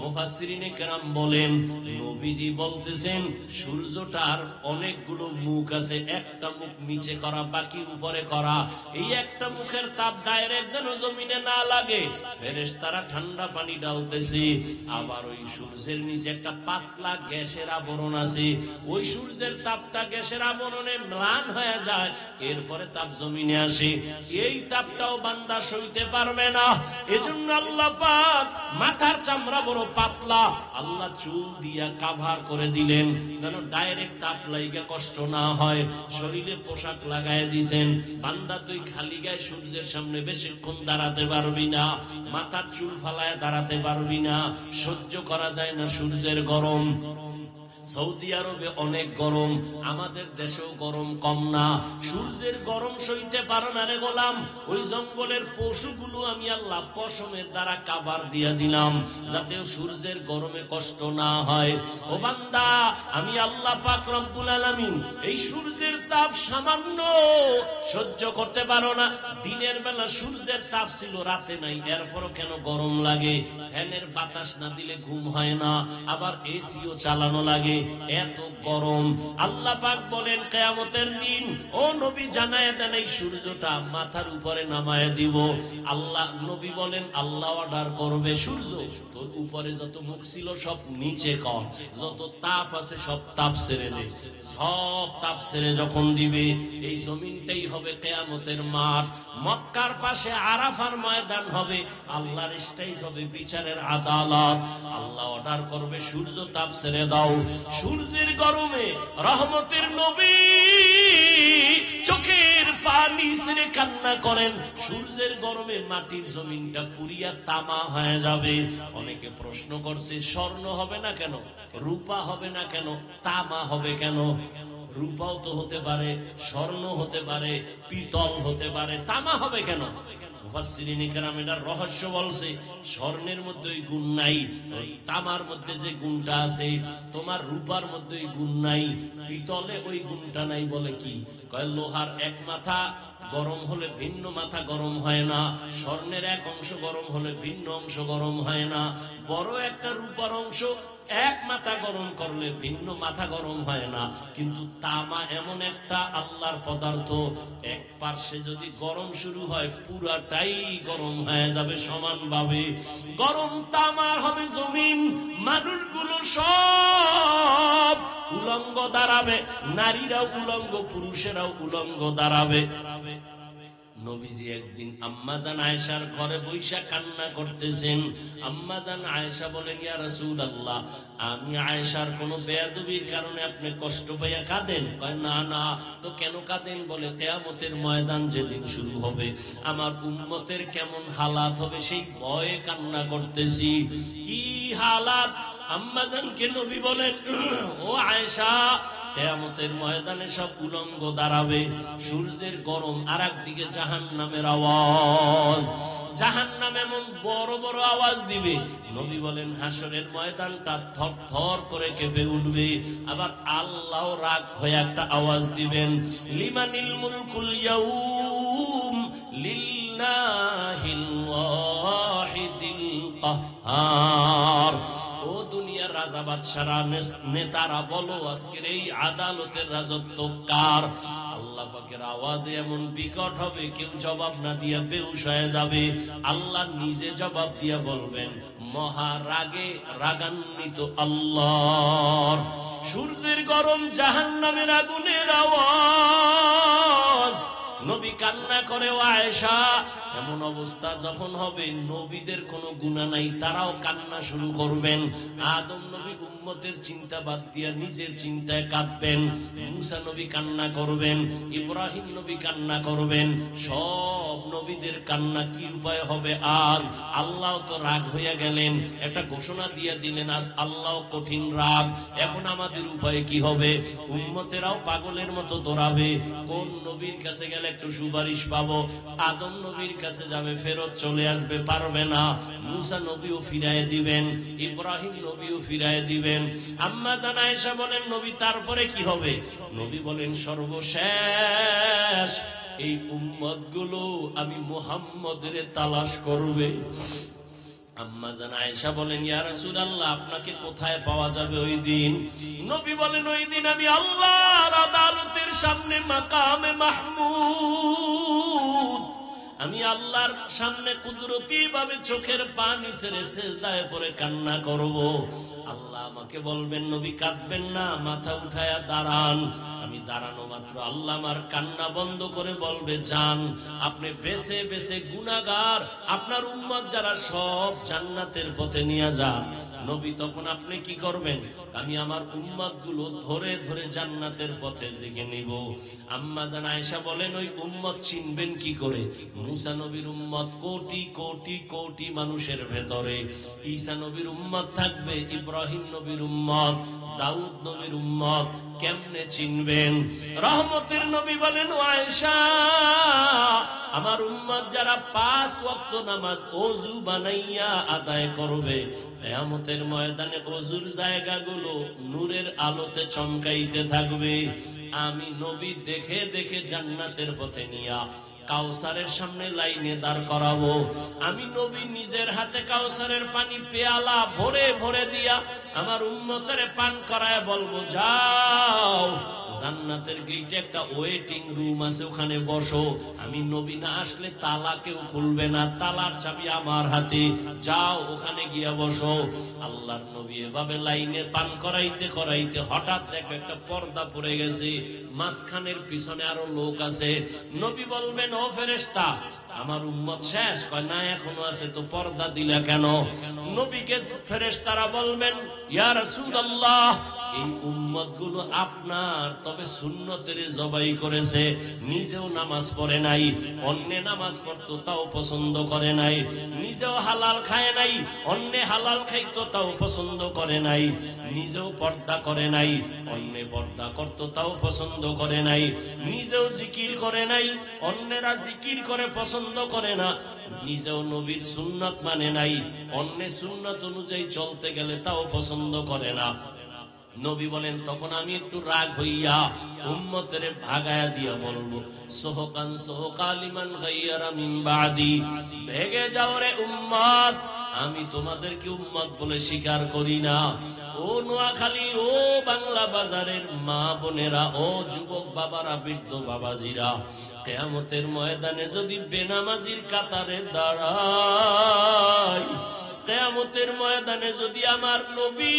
S1: মুফাসসিরিনে কেরাম বলেন, নবীজি বলতেছেন সূর্যটার অনেকগুলো মুখ আছে, একটা মুখ নিচে করা, বাকি উপরে করা। এই একটা মুখের তাপ ডাইরেক্ট যেন জমিনে না লাগে, ফেরেশতারা ঠান্ডা পানি ঢালতেছে। আবার ওই সূর্যের নিচে একটা পাতলা গ্যাসের আবরণ আছে, ওই সূর্যের তাপটা গ্যাসের আবরণে ম্লান হয়ে যায়, এরপরে তাপ জমিনে আসে। এই তাপটাও বান্দা সইতে পারবে না। এজন্য আল্লাহ পাক মাথার চামড়া বড় পাতলা, আল্লাহ চুল দিয়া কাভার করে দিলেন যেন ডাইরেক্ট তাপ লাইগা কষ্ট না হয়। শরীরে পোশাক লাগায় দিছেন। বান্দা তুই খালি গায়ে সূর্যের সামনে বেশিক্ষণ দাঁড়াতে পারবি না, মাথার চুল ফালায় দাঁড়াতে পারবি না, সহ্য করা যায় না সূর্যের গরম। সৌদি আরবে অনেক গরম, আমাদের দেশেও গরম কম না। সূর্যের গরম সইতে পারো না রে গোলাম, ওই জঙ্গলের পশুগুলো আমি আল্লাহ পশমের দ্বারা কাবার দিয়া দিলাম, যাতে সূর্যের গরমে কষ্ট না হয়। ও বান্দা, আমি আল্লাহ পাক রব্বুল আলামিন এই সূর্যের তাপ সামান্য সহ্য করতে পারো না। দিনের বেলা সূর্যের তাপ ছিল, রাতে নাই, এরপরও কেন গরম লাগে? ফ্যানের বাতাস না দিলে ঘুম হয় না, আবার এসিও চালানো লাগে, এত গরম। আল্লাহ পাক বলেন কিয়ামতের দিন ও নবী জানায় দেন এই সূর্যটা মাথার উপরে নামায় দিব। আল্লাহ নবী বলেন আল্লাহ অর্ডার করবে, সূর্য তোর উপরে যত মুখ ছিল সব নিচে কর, যত তাপ আছে সব তাপ ছেড়ে দে। সব তাপ ছেড়ে যখন দিবে, এই জমিনটাই হবে কিয়ামতের মাঠ। মক্কার পাশে আরাফার ময়দান হবে, আল্লাহর স্টেজ হবে, বিচারের আদালত। আল্লাহ অর্ডার করবে সূর্য তাপ ছেড়ে দাও। সূর্যের গরমে রহমতের নবী চোখের পানি ছেড়ে কান্না করেন, সূর্যের গরমে মাটির জমিনটা পুড়িয়া তামা হয়ে যাবে। অনেকে প্রশ্ন করছে স্বর্ণ হবে না কেন, রূপা হবে না কেন, তামা হবে কেন? রূপাও তো হতে পারে, স্বর্ণ হতে পারে, পিতল হতে পারে, তামা হবে কেন? মুফাসসিরিনে কেরাম এটার রহস্য বলছে, স্বর্ণের মধ্যে ওই গুণ নাই, তামার মধ্যে যে গুণটা আছে, তোমার রূপার মধ্যে ওই গুণ নাই, পিতলে ওই গুণটা নাই। বলে কি কয়, লোহার এক মাথা গরম হলে ভিন্ন মাথা গরম হয় না, স্বর্ণের এক অংশ গরম হলে ভিন্ন অংশ গরম হয় না, বড় একটা রূপার অংশ এক মাথা গরম করলে ভিন্ন মাথা গরম হয় না। কিন্তু তামা এমন একটা আল্লাহর পদার্থ, এক পার্শ্বে যদি গরম শুরু হয় পুরাটাই গরম হয়ে যাবে সমানভাবে। গরম তামার হবে জমিন, মানুষগুলো সব উলঙ্গ দাঁড়াবে, নারীরাও উলঙ্গ, পুরুষেরাও উলঙ্গ দাঁড়াবে। নবীজি একদিন আম্মাজান আয়েশার ঘরে বৈশা কান্না করতেছেন। আম্মাজান আয়েশা বলেন, ইয়া রাসূলুল্লাহ, আমি আয়েশার কোনো বেয়াদবির কারণে আপনি কষ্ট পাইয়া কাঁদেন? কয়, না না। তো কেন কাঁদেন? বলে, কিয়ামতের ময়দান যেদিন শুরু হবে, আমার উম্মতের কেমন হালাত হবে সেই ভয়ে কান্না করতেছি। কি হালাত? আম্মাজানকে নবী বলেন, ও আয়েশা, কিয়ামতের ময়দানে সব উলঙ্গ দাঁড়াবে, সূর্যের গরম, আর একদিকে জাহান্নামের আওয়াজ। জাহান্নাম এমন বড় বড় আওয়াজ দিবে, নবী বলেন হাসরের ময়দানটা থর থর করে কেঁপে উঠবে। আবার আল্লাহ রাগ হয়ে একটা আওয়াজ দিবেন, লিমানিল মুলকুল ইয়াউম লিল্লাহিল ওয়াহিদিল কাহ্হার। ও দুনিয়ার রাজা বাদশারা নেতারা বলো, আজকের এই আদালতের রাজত্ব কার? আল্লাহ পাকের আওয়াজে এমন বিকট হবে, কেউ জবাব না দিয়া বেহুশ হয়ে যাবে। আল্লাহ নিজে জবাব দিয়া বলবেন, মহারাগে রাগান্বিত আল্লাহ। সূর্যের গরম, জাহান্নামের আগুনের আওয়াজ। নবী কান্না করে, ও আয়েশা, এমন অবস্থা যখন হবে নবীদের কোনো গুনাহ নাই, তারাও কান্না শুরু করবেন। আদম নবী উম্মতের চিন্তা বাদ দিয়া নিজের চিন্তায় কাঁদবেন, মুসা নবী কান্না করবেন, ইব্রাহিম নবী কান্না করবেন। সব নবীদের কান্না কি উপায় হবে আজ? আল্লাহ তো রাগ হইয়া গেলেন, একটা ঘোষণা দিয়ে দিলেন, আজ আল্লাহ কঠিন রাগ। এখন আমাদের উপায় কি হবে? উম্মতেরাও পাগলের মতো দৌড়াবে, কোন নবীর কাছে গেলে একটু সুপারিশ পাবো। আদম নবীর কাছে যাবে, ফেরত চলে আসবে, পারবে না। মুসা নবীও ফিরায় দিবেন, ইব্রাহিম নবীও ফিরায় দিবেন। আম্মা জান আয়েশা বলেন, নবী তারপরে কি হবে? নবী বলেন, সর্বশেষ এই উম্মত গুলো আমি মুহাম্মদের তালাশ করবে। আম্মা জান আয়েশা বলেন, ইয়া রাসূলুল্লাহ, আপনাকে কোথায় পাওয়া যাবে ওই দিন? নবী বলেন, ওই দিন আমি আল্লাহর আদালতের সামনে মাকামে মাহমুদ, আমি আল্লাহর সামনে কুদরতি ভাবে চোখের পানি ছেড়ে সিজদায় পড়ে কান্না করব। আল্লাহ আমাকে বলবেন, নবী কাঁদবেন না, মাথা উঠায়া দাঁড়ান। আমি দাঁড়ানো মাত্র আল্লাহ আমার কান্না বন্ধ করে বলবে, যান, আপনি বেছে বেছে গুনাহগার আপনার উম্মত যারা সব জান্নাতের পথে নিয়ে যান। নবী তখন আপনি কি করবেন? আমি আমার উম্মত গুলো ধরে ধরে জান্নাতের পথের দিকে নিব। আম্মা জান আয়েশা বলেন, ওই উম্মত চিনবেন কি করে? মুসা নবীর উম্মত কোটি কোটি কোটি মানুষের ভেতরে, ঈসা নবীর উম্মত থাকবে, ইব্রাহিম নবীর উম্মত, দাউদ নবীর উম্মত, কেমনে চিনবেন? রহমতের নবী বলেন, ও আয়েশা, আমার উম্মত যারা 5 ওয়াক্ত নামাজ ওযু বানাইয়া আদায় করবে, কিয়ামতের ময়দানে ওযুর জায়গাগুলো নূরের আলোতে চমকাইতে থাকবে। আমি নবী দেখে দেখে জান্নাতের পথে নিয়া কাউসারের সামনে লাইনে দাঁড় করাবো। আমি নবী নিজের হাতে কাউসারের পানি পেয়ালা ভরে ভরে দিয়া আমার উম্মতের পান করায় বলবো, যাও, জান্নাতের গেটে একটা ওয়েটিং রুম আছে, ওখানে বসো। আমি নবী না আসলে তালা কেউ খুলবে না, তালার চাবি আমার হাতে, যাও ওখানে গিয়া বসো। আল্লাহর নবী এভাবে লাইনে পান করাইতে করাইতে হঠাৎ দেখো একটা পর্দা পড়ে গেছে, মাঝখানের পিছনে আরো লোক আছে। নবী বলবেন, ও ফেরেশতা, আমার উম্মত শেষ? কয়, না, এখনো আছে। তো পর্দা দিলা কেন? নবীকে ফেরেশতারা বলবেন, ইয়া রাসূলুল্লাহ, এই উম্মতগুলো আপনার, তবে সুন্নতের জবাই করেছে, নিজেও নামাজ পড়ে নাই, অন্যে নামাজ পড়তো তাও পছন্দ করে নাই, নিজেও হালাল খায় নাই, অন্যে হালাল খাইতো তাও পছন্দ করে নাই, নিজেও পর্দা করে নাই, অন্যে পর্দা করতো তাও পছন্দ করে নাই, নিজেও জিকির করে নাই, অন্যেরা জিকির করে পছন্দ করে না, নিজেও নবীর সুন্নাত মানে নাই, অন্যে সুন্নাত অনুযায়ী চলতে গেলে তাও পছন্দ করে না। নবী বলেন, তখন আমি একটু রাগ হইয়া উম্মতের ভাগায়া দিয়া বলবো, সোহকান সোহকালিমান গায়্যারা মিন বাদি, ভেগে যাও রে উম্মত, আমি তোমাদেরকে উম্মত বলে স্বীকার করি না। ও নোয়াখালী, ও বাংলা বাজারের মা বোনেরা, ও যুবক বাবারা, বৃদ্ধ বাবাজিরা, কিয়ামতের ময়দানে যদি বেনামাজির কাতারে দাঁড়াই, কিয়ামতের ময়দানে যদি আমার নবী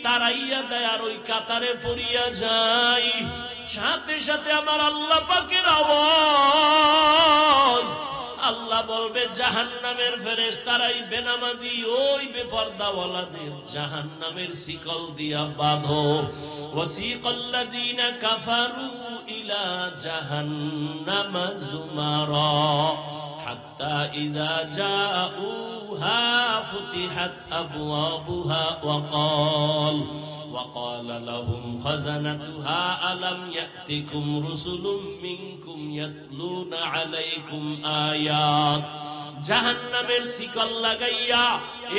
S1: তারাইয়া দেয় আর ওই কাতারে পড়িয়া যাই, সাথে সাথে আমার আল্লাহ পাকের আওয়াজ, আল্লাহ বলবে জাহান্নামের ফেরেশতারাই বেনামাজি ওই বেপরদাওয়ালাদের জাহান্নামের শিকল দিয়া বাঁধো। ওয়াসিকাল্লাযীনা কাফারু ইলা জাহান্নামা যুমারা হাত্তা ইযা জাউহা ফুতিহাত আবওয়াবুহা وقال لهم خزنتها ألم يأتكم رسل منكم يتلون عليكم آيات। জাহান্নামের শিকল লাগাইয়া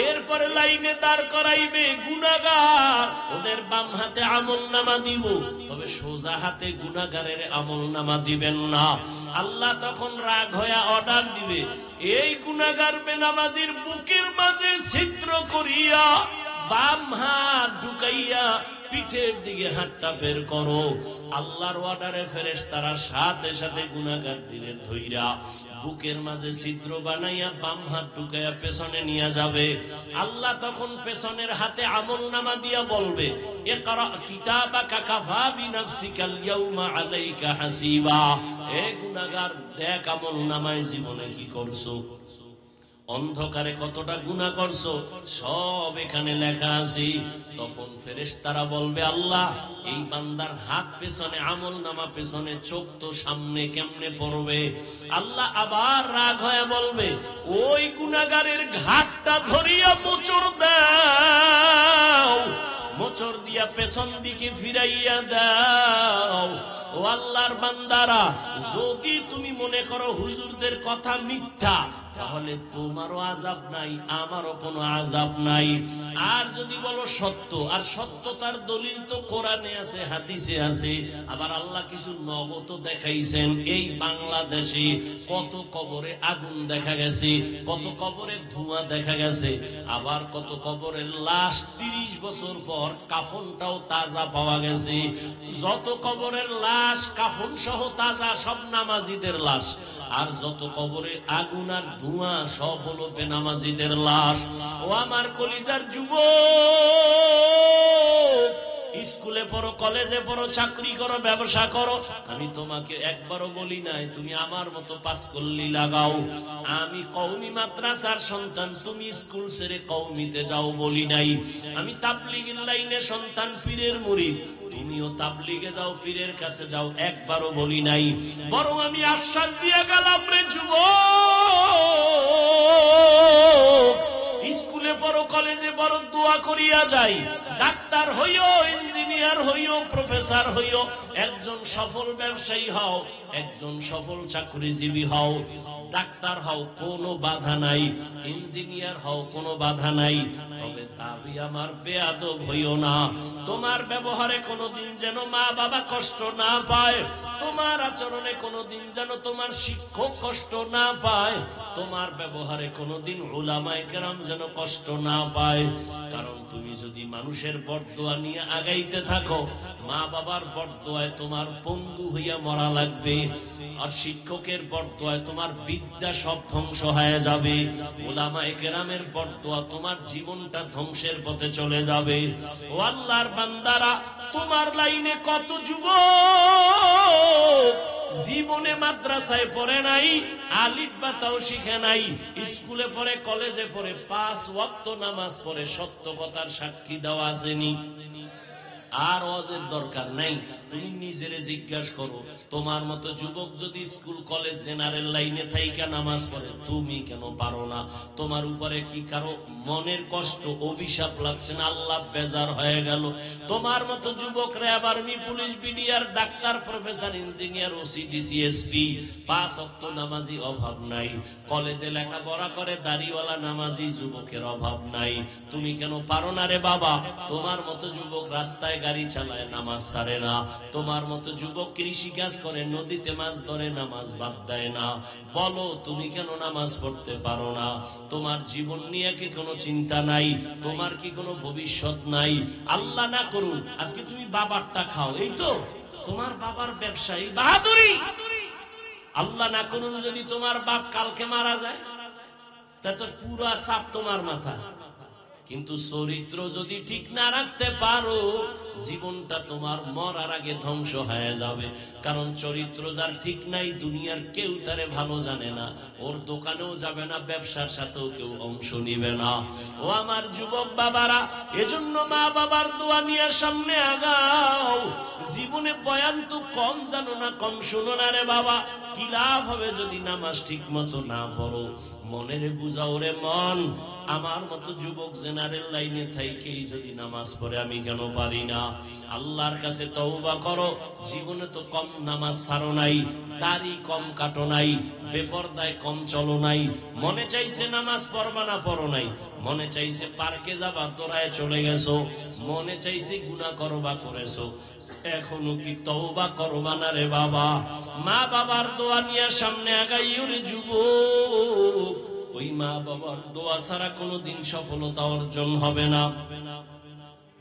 S1: এরপরে লাইনে দাঁড় করাইবে গুনাহগার, ওদের বাম হাতে আমলনামা দিব, তবে সোজা হাতে গুনাহগারের আমলনামা দিবেন না। আল্লাহ তখন রাগ হয়ে অর্ডার দিবে, এই গুনাহগার বেনামাজির বুকের মাঝে ছিদ্র করিয়া বাম হাত ঢুকাইয়া পিঠের দিকে হাতটা বের করো। আল্লাহর অর্ডারে ফেরেশতারা সাথে সাথে গুনাহগার দিলে ধইরা বুকের মাঝে ছিদ্র বানাইয়া বাম হাত ঢুকাইয়া পেছনে নিয়ে যাবে। আল্লাহ তখন পেছনের হাতে আমলনামা দিয়া বলবে, ইকরা কিতাবাকা কাফা বিনাফসিকাল ইয়াউমা আলাইকা হাসিবা। এ গুনাহগার, দেখ আমলনামায় জীবনে কি করছো, অন্ধকারে কতটা গুনাহ করছো, সব এখানে লেখা আছে। তখন ফেরেশতারা বলবে, আল্লাহ এই বান্দার হাত পেছনে, আমলনামা পেছনে, চোখ তো সামনে, কেমনে পড়বে? আল্লাহ আবার রাগ হয়ে বলবে, ওই গুনাহগারের ঘাটটা ধরিয়া মোচড় দাও, মোচড় দিয়া পেছন দিকে ফিরাইয়া দাও। ও আল্লাহর বান্দারা, যদি তুমি মনে করো হুজুরদের কথা মিথ্যা, তাহলে তোমারও আযাব নাই, আমারও কোনো আযাব নাই। আর যদি বলো সত্য, আর সত্যতার দলিল তো কোরআনে আছে, হাদিসে আছে, আবার আল্লাহ কিছু নগদ দেখাইছেন। এই বাংলাদেশে কত কবরে আগুন দেখা গেছে, কত কবরে ধোঁয়া দেখা গেছে, আবার কত কবরের লাশ 30 বছর পর কাফনটাও তাজা পাওয়া গেছে। যত কবরের লাশ কাফন সহ তাজা, সব নামাজিদের লাশ। আর যত কবরে আগুন আর ধোঁয়া, সব হলো বেনামাজিদের লাশ। ও আমার কলিজার যুবক, স্কুলে পড়ো, কলেজে পড়ো, চাকরি করো, ব্যবসা করো, আমি তোমাকে একবারও বলি নাই তুমি আমার মতো পাস করলি লাগাও। আমি কওমি মাদ্রাসার সন্তান, তুমি স্কুল ছেড়ে কওমিতে যাও বলি নাই। আমি তাবলীগের লাইনে সন্তান, পীরের মুরিদ, তুমিও তাবলীগে যাও, পীরের কাছে যাও, একবারও বলি নাই। বরং আমি আশ্বাস দিয়ে গেলাম, রে যুবক, স্কুলে পড়ো, কলেজে পড়ো, দোয়া করিয়া যাই, ডাক্তার হইও, ইঞ্জিনিয়ার হইও, প্রফেসর হইও, একজন সফল ব্যবসায়ী হও, একজন সফল চাকরিজীবী হও, ডাক্তার হও, কোনো বাধা নাই, ইঞ্জিনিয়ার হও, কোনো বাধা নাই। তবে দাবি আমার বেয়াদব হইও না। তোমার ব্যবহারে কোনোদিন যেন মা বাবা কষ্ট না পায়, তোমার আচরণে কোনোদিন যেন তোমার শিক্ষক কষ্ট না পায়, তোমার ব্যবহারে কোনোদিন উলামায়ে কেরাম যেন কষ্ট না পায়। কারণ তুমি যদি মানুষের বরদোয়া নিয়ে আগাইতে থাকো, মা বাবার বরদোয়ায় তোমার পঙ্গু হইয়া মরা লাগবে, আর শিক্ষকের বরদোয়ায় তোমার বিদ্যা সব ধ্বংস হয়ে যাবে, উলামায়ে কেরামের বরদোয়া তোমার জীবনটা ধ্বংসের পথে চলে যাবে। ও আল্লাহর বান্দারা, তোমার লাইনে কত যুবক জীবনে মাদ্রাসায় পড়ে নাই, আলিফ বা তাও শিখে নাই, স্কুলে পড়ে, কলেজে পড়ে, 5 ওয়াক্ত নামাজ পড়ে, সত্য কথার সাক্ষী দেওয়া আসেনি। আর ওয়াজের দরকার নাই। তুমি নিজেরে জিজ্ঞাসা করো, তোমার মতো যুবক যদি স্কুল কলেজ জেনারেল লাইনে থাইকা নামাজ পড়ে, তুমি কেন পারো না? তোমার উপরে কি কারো মনের কষ্ট, অভিশাপ লাগছে না? আল্লাহ বেজার হয়ে গেল? তোমার মতো যুবকরা আবার police, BDR, doctor, professor, engineer, OC, DC, SP, 5 ওয়াক্ত নামাজি অভাব নাই। কলেজে লেখাপড়া করে দাড়িওয়ালা নামাজি যুবকের অভাব নাই। তুমি কেন পারো না রে বাবা? তোমার মতো যুবক রাস্তায় গাড়ি চালায়, নামাজ ছাড়ে না। তোমার মতো যুবক কৃষি কাজ করে, নদীতে মাছ ধরে, নামাজ বাদ দেয় না। বলো, তুমি কেন নামাজ পড়তে পারো না? তোমার জীবন নিয়ে কি কোনো চিন্তা নাই? তোমার কি কোনো ভবিষ্যৎ নাই? আল্লাহ না করুন আজকে তুমি বাবারটা খাও, এই তো তোমার বাবার ব্যবসায়ী বাহাদুরি। আল্লাহ না করুন যদি তোমার বাপ কালকে মারা যায়, তা তো পুরো চাপ তোমার মাথা। কিন্তু চরিত্র যদি ঠিক না রাখতে পারো, জীবনটা তোমার মরার আগে ধ্বংস হয়ে যাবে। কারণ চরিত্র যার ঠিক নাই, দুনিয়ার কেউ তারে ভালো জানে না, ওর দোকানেও যাবে না, ব্যবসার সাথেও কেউ অংশ নিবে না। ও আমার যুবক বাবারা, এজন্য মা বাবার দোয়া নিয়ে সামনে আগাও। জীবনে বয়ান তো কম জানো না, কম শুনো না রে বাবা। কি লাভ হবে যদি নামাজ ঠিক মতো না পড়ো? মনের বুঝাও রে মন, আমার মতো যুবক জেনারেল লাইনে থাইকেই যদি নামাজ পড়ে, আমি কেন পারি না? আল্লাহর কাছে তওবা করো। জীবনে তো কম নামাজ ছাড়ো নাই, দাড়ি কম কাটো নাই, বেপরদায় কম চলো নাই। মনে চাইছে নামাজ পড়বা না, পড়ো নাই। মনে চাইছে পার্কে যাবা, তোরায় চলে গেছো। মনে চাইছে গুনাহ করবা, করেছো। এখনো কি তওবা করবা না রে বাবা? মা বাবার দোয়া নিয়ে সামনে আগাইও রে যুবক। ওই মা বাবার দোয়া ছাড়া কোনোদিন সফলতা অর্জন হবে না।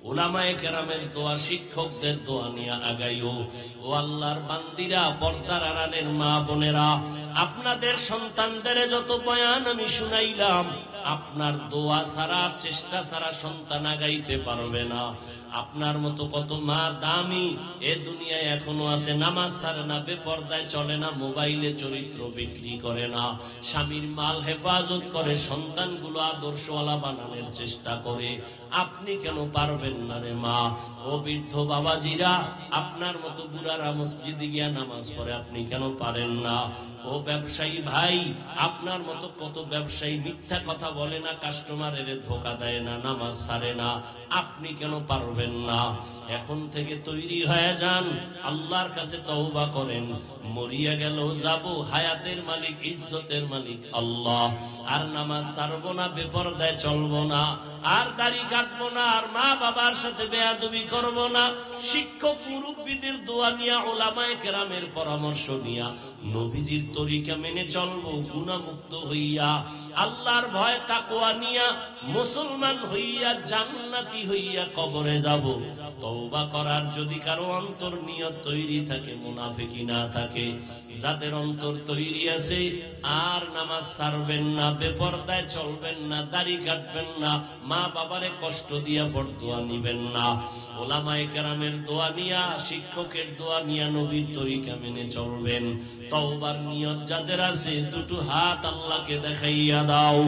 S1: উলামায়ে কেরামের দোয়া, শিক্ষকদের দোয়া নিয়ে আগাইও। ও আল্লাহর বান্দিরা, পর্দার আড়ালের মা বোনেরা, আপনাদের সন্তানদের যত বয়ান আমি শুনাইলাম, আপনার দোয়া ছাড়া, চেষ্টা ছাড়া সন্তান আগাইতে পারবে না। আপনার মতো কত মা দামি এ দুনিয়ায় এখনো আছে, নামাজ ছাড়ে না, বেপরদায় চলে না, মোবাইলে চরিত্র বিক্রি করে না, স্বামীর মাল হেফাজত করে, সন্তানগুলো আদর্শওয়ালা বানানোর চেষ্টা করে। আপনি কেন পারবেন না রে মা? ও বৃদ্ধ বাবাজিরা, আপনার মতো বুড়ারা মসজিদে গিয়া নামাজ পড়ে, আপনি কেন পারেন না? ও ব্যবসায়ী ভাই, আপনার মতো কত ব্যবসায়ী মিথ্যা কথা বলে না, কাস্টমারের ধোকা দেয় না, নামাজ ছাড়ে না, আপনি কেন পারবেন না? এখন থেকে তৈরি হয়ে যান, আল্লাহর কাছে তওবা করেন। মরিয়া গেল যাব, হায়াতের মালিক, ইজ্জতের মালিক আল্লাহ। আর নামাজ ছাড়বো না, বেপরদায় চলবো না, আর দাড়ি কাটবো না, আর মা বাবার সাথে বেয়াদবি করবো না। শিক্ষক মুরব্বীদের দোয়া নিয়া, উলামায়ে কেরামের পরামর্শ নিয়া, নবীজির তরিকা মেনে চলবো, গুনাহমুক্ত হইয়া, আল্লাহর ভয় তাকওয়া নিয়া, মুসলমান হইয়া, জান্নাতি হইয়া কবরে যাব। তওবা করার যদি কারো অন্তর নিয়ত তৈরি থাকে, মুনাফিকি না থাকে, যাদের অন্তর তৈরি আছে, আর নামাজ ছাড়বেন না, বেপরদায় চলবেন না, দাড়ি কাটবেন না, মা বাবারে কষ্ট দিয়া বরদোয়া নিবেন না, উলামায়ে কেরামের দোয়া নিয়া, শিক্ষকের দোয়া নিয়া, নবীর তরিকা মেনে চলবেন। তওবার নিয়ত যাদের আছে, দুটো হাত আল্লাহকে দেখাইয়া দাও।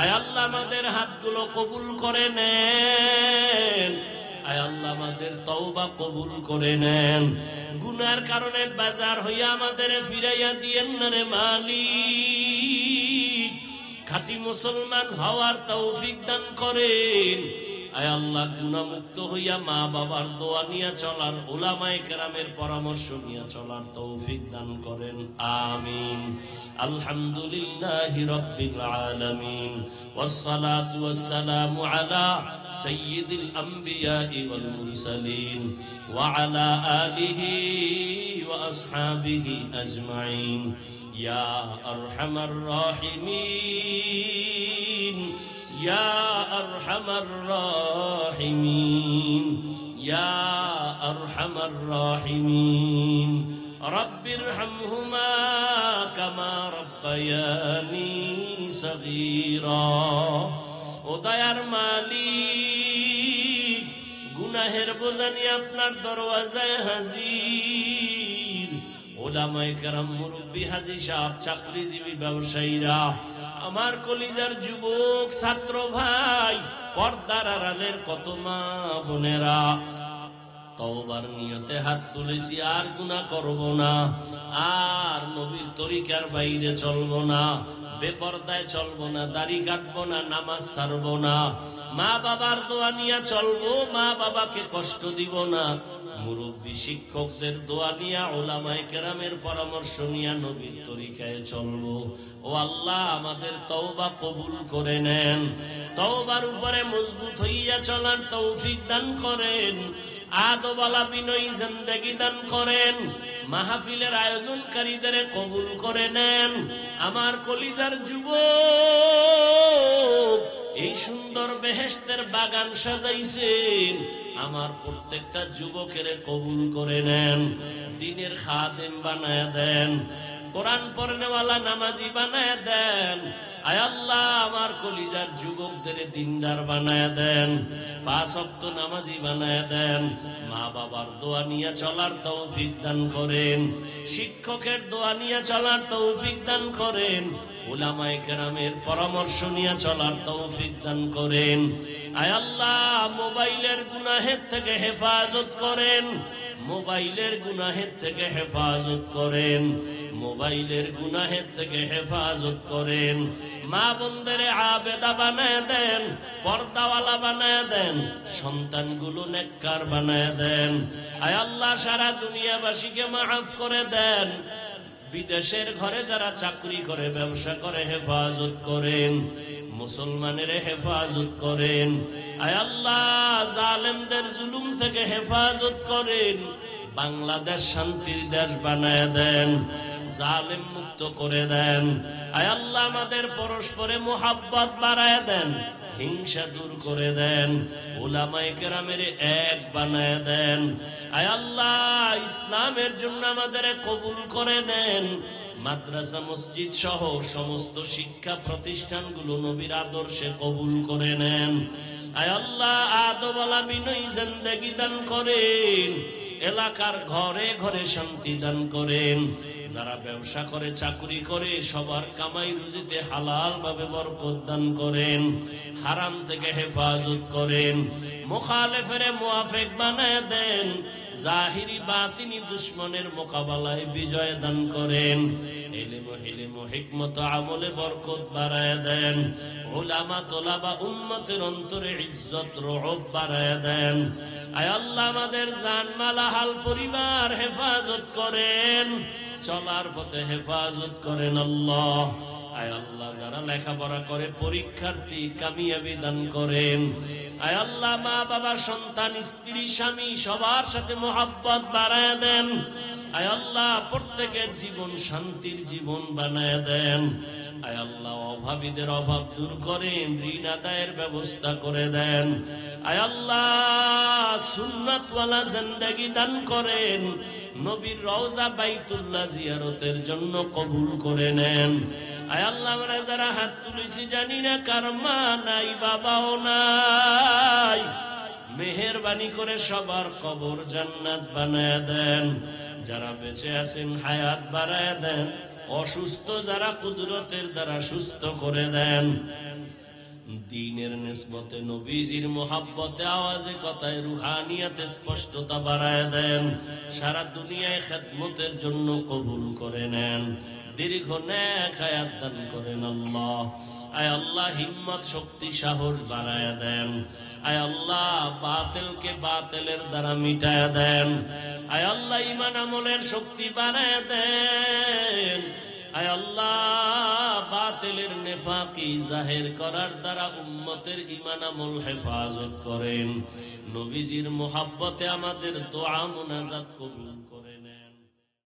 S1: আয় আল্লাহ, আমাদের হাতগুলো কবুল করে নেন। আয় আল্লাহ, আমাদের তওবা কবুল করে নেন। গুনার কারণে বাজার হইয়া আমাদের ফিরাইয়া দিয়েন না রে মালিক। খাঁটি মুসলমান হওয়ার তৌফিক দান করেন। আয় আল্লাহ, গুনাহমুক্ত হইয়া মা বাবার দোয়া নিয়ে চলার, উলামায়ে কেরামের পরামর্শ নিয়ে চলার তৌফিক দান করেন। আমিন। আলহামদুলিল্লাহি রাব্বিল আলামিন, ওয়াসসালাতু ওয়াসসালামু আলা সাইয়্যিদিল আমবিয়াই ওয়াল মুরসালিন ওয়া আলা আলিহি ওয়া আসহাবিহি আজমাইন। ইয়া আরহামার রাহিমিন, ইয়া আরহামার রাহিমিন, ইয়া আরহামার রাহিমিন। রব্বিরহামহুমা কামা রব্বায়ানি সগীরা। ও দয়ার মালিক, গুনাহের বোঝা নিয়ে আপনার দরওয়াজায় হাজির। ও উলামায়ে কেরাম, মুরব্বী, হাজী সাহেব, চাকরিজীবী, ব্যবসায়ীরা, আমার কলিজার যুবক ছাত্র ভাই, পর্দার আড়ালের কত মা বোনেরা, তওবার নিয়তে হাত তুলেছি, আর গুনাহ করব না, আর নবীর তরিকার বাইরে চলবো না, বেপরদায় চলবো না, দাড়ি কাটবো না, নামাজ ছাড়বো না, মা বাবার দোয়া নিয়ে চলবো, মা বাবাকে কষ্ট দিব না, মুরব্বী শিক্ষকদের দোয়া নিয়া, উলামায়ে কেরামের পরামর্শ নিয়া নবীর তরিকায় চলবো। ও আল্লাহ, আমাদের তওবা কবুল করে নেন, তওবার উপরে মজবুত হইয়া চলার তৌফিক দান করেন, আদবালা বিনয়ী জিন্দেগি দান করেন, মাহফিলের আয়োজনকারীদের কবুল করে নেন। আমার কলিজার যুবক, এই সুন্দর বেহেশতের বাগান সাজাইছেন, আমার প্রত্যেকটা যুবকের কবুল করে নেন, দ্বীনের খাদেম বানায় দেন, কোরআন পড়নেওয়ালা নামাজি বানায় দেন। আয় আল্লাহ, আমার কলিজার যুবকদের দিনদার বানায় দেন, 5 ওয়াক্ত নামাজি বানায় দেন, মা বাবার দোয়া নিয়ে চলার তৌফিক দান করেন, শিক্ষকের দোয়া নিয়ে চলার তৌফিক দান করেন, উলামায়ে কেরামের পরামর্শ নিয়ে চলার তৌফিক দান করেন। আয় আল্লাহ, মোবাইলের গুনাহের থেকে হেফাজত করেন, মোবাইলের গুনাহের থেকে হেফাজত করেন, মোবাইলের গুনাহের থেকে হেফাজত করেন। মা বোনদের আবেদা বানায় দেন, পর্দাওয়ালা বানায় দেন, সন্তানগুলো নেককার বানায় দেন। আয় আল্লাহ, সারা দুনিয়াবাসীকে মাফ করে দেন, বিদেশের ঘরে যারা চাকরি করে, ব্যবসা করে, হেফাজত করেন, মুসলমানের হেফাজত করেন। আয় আল্লাহ, জালেমদের জুলুম থেকে হেফাজত করেন, বাংলাদেশ শান্তির দেশ বানায় দেন, জালেম মুক্ত করে দেন। আয় আল্লাহ, আমাদের পরস্পরে মুহাব্বত বাড়ায় দেন, হিংসা দূর করে দেন, উলামায়ে কেরামের এক বানায় দেন। আয় আল্লাহ, ইসলামের জন্য আমাদের কবুল করে নেন, মাদ্রাসা মসজিদ সহ সমস্ত শিক্ষা প্রতিষ্ঠানগুলো নবীর আদর্শে কবুল করে নেন। আয় আল্লাহ, আদবালা বিনয়ী জিন্দেগি দান করেন, এলাকার ঘরে ঘরে শান্তি দান করেন, যারা ব্যবসা করে, চাকরি করে, সবার কামাই রুজিতে হালাল ভাবে বরকত দান করেন, হারাম থেকে হেফাজত করেন, মুখালেফের মুআফিক বানায় দেন, জাহিরি বাতিনি দুশমনের মোকাবেলায় বিজয় দান করেন, ইলম ও হিকমত আমলে বরকত বাড়ায় দেন, উলামা তোলাবা উম্মতের অন্তরে ইজ্জত রহব বাড়ায় দেন। আয় আল্লাহ, আমাদের জানমাল হাল পরিবার হেফাজত করেন, চলার পথে হেফাজত করেন আল্লাহ। আয় আল্লাহ, যারা লেখাপড়া করে, পরীক্ষার্থী, কামিয়াবি দান করেন। আয় আল্লাহ, মা বাবা, সন্তান, স্ত্রী, স্বামী, সবার সাথে মোহাব্বত বাড়ায় দেন। আয় আল্লাহ, প্রত্যেকের জীবন শান্তির জীবন বানায় দেন। আয় আল্লাহ, অভাবীদের অভাব দূর করেন, ঋণ আদায়ের ব্যবস্থা করে দেন। আয় আল্লাহ, সুন্নাতওয়ালা জিন্দেগি দান করেন, নবীর রওজা বাইতুল্লাহ জিয়ারতের জন্য কবুল করে নেন। আয় আল্লাহ, আমরা যারা হাত তুলেছি, জানি না কার মা নাই, বাবাও নাই, মেহেরবানি করে সবার কবর জান্নাত বানায় দেন। যারা বেঁচে আছেন হায়াত বাড়ায় দেন, অসুস্থ যারা কুদরতের দ্বারা সুস্থ করে দেন। দ্বীনের নিসবতে, নবীজির মোহাব্বতে, আওয়াজে কথায়, রুহানিয়াতে স্পষ্টতা বাড়ায় দেন। সারা দুনিয়ায় খেদমতের জন্য কবুল করে নেন, দীর্ঘ নেক হায়াত দান করেন আল্লাহ। আয় আল্লাহ, হিম্মত, শক্তি, সাহস বাড়ায় দেন। আয় আল্লাহ, বাতিলকে বাতিলের দ্বারা মিটায় দেন। আয় আল্লাহ, ঈমান আমলের শক্তি বাড়ায় দেন। আয় আল্লাহ, বাতিলের নেফাকি জাহির করার দ্বারা উম্মতের ঈমান আমল হেফাজত করেন। নবীজির মোহাব্বতে আমাদের দোয়া মুনাজাত কবুল করেন।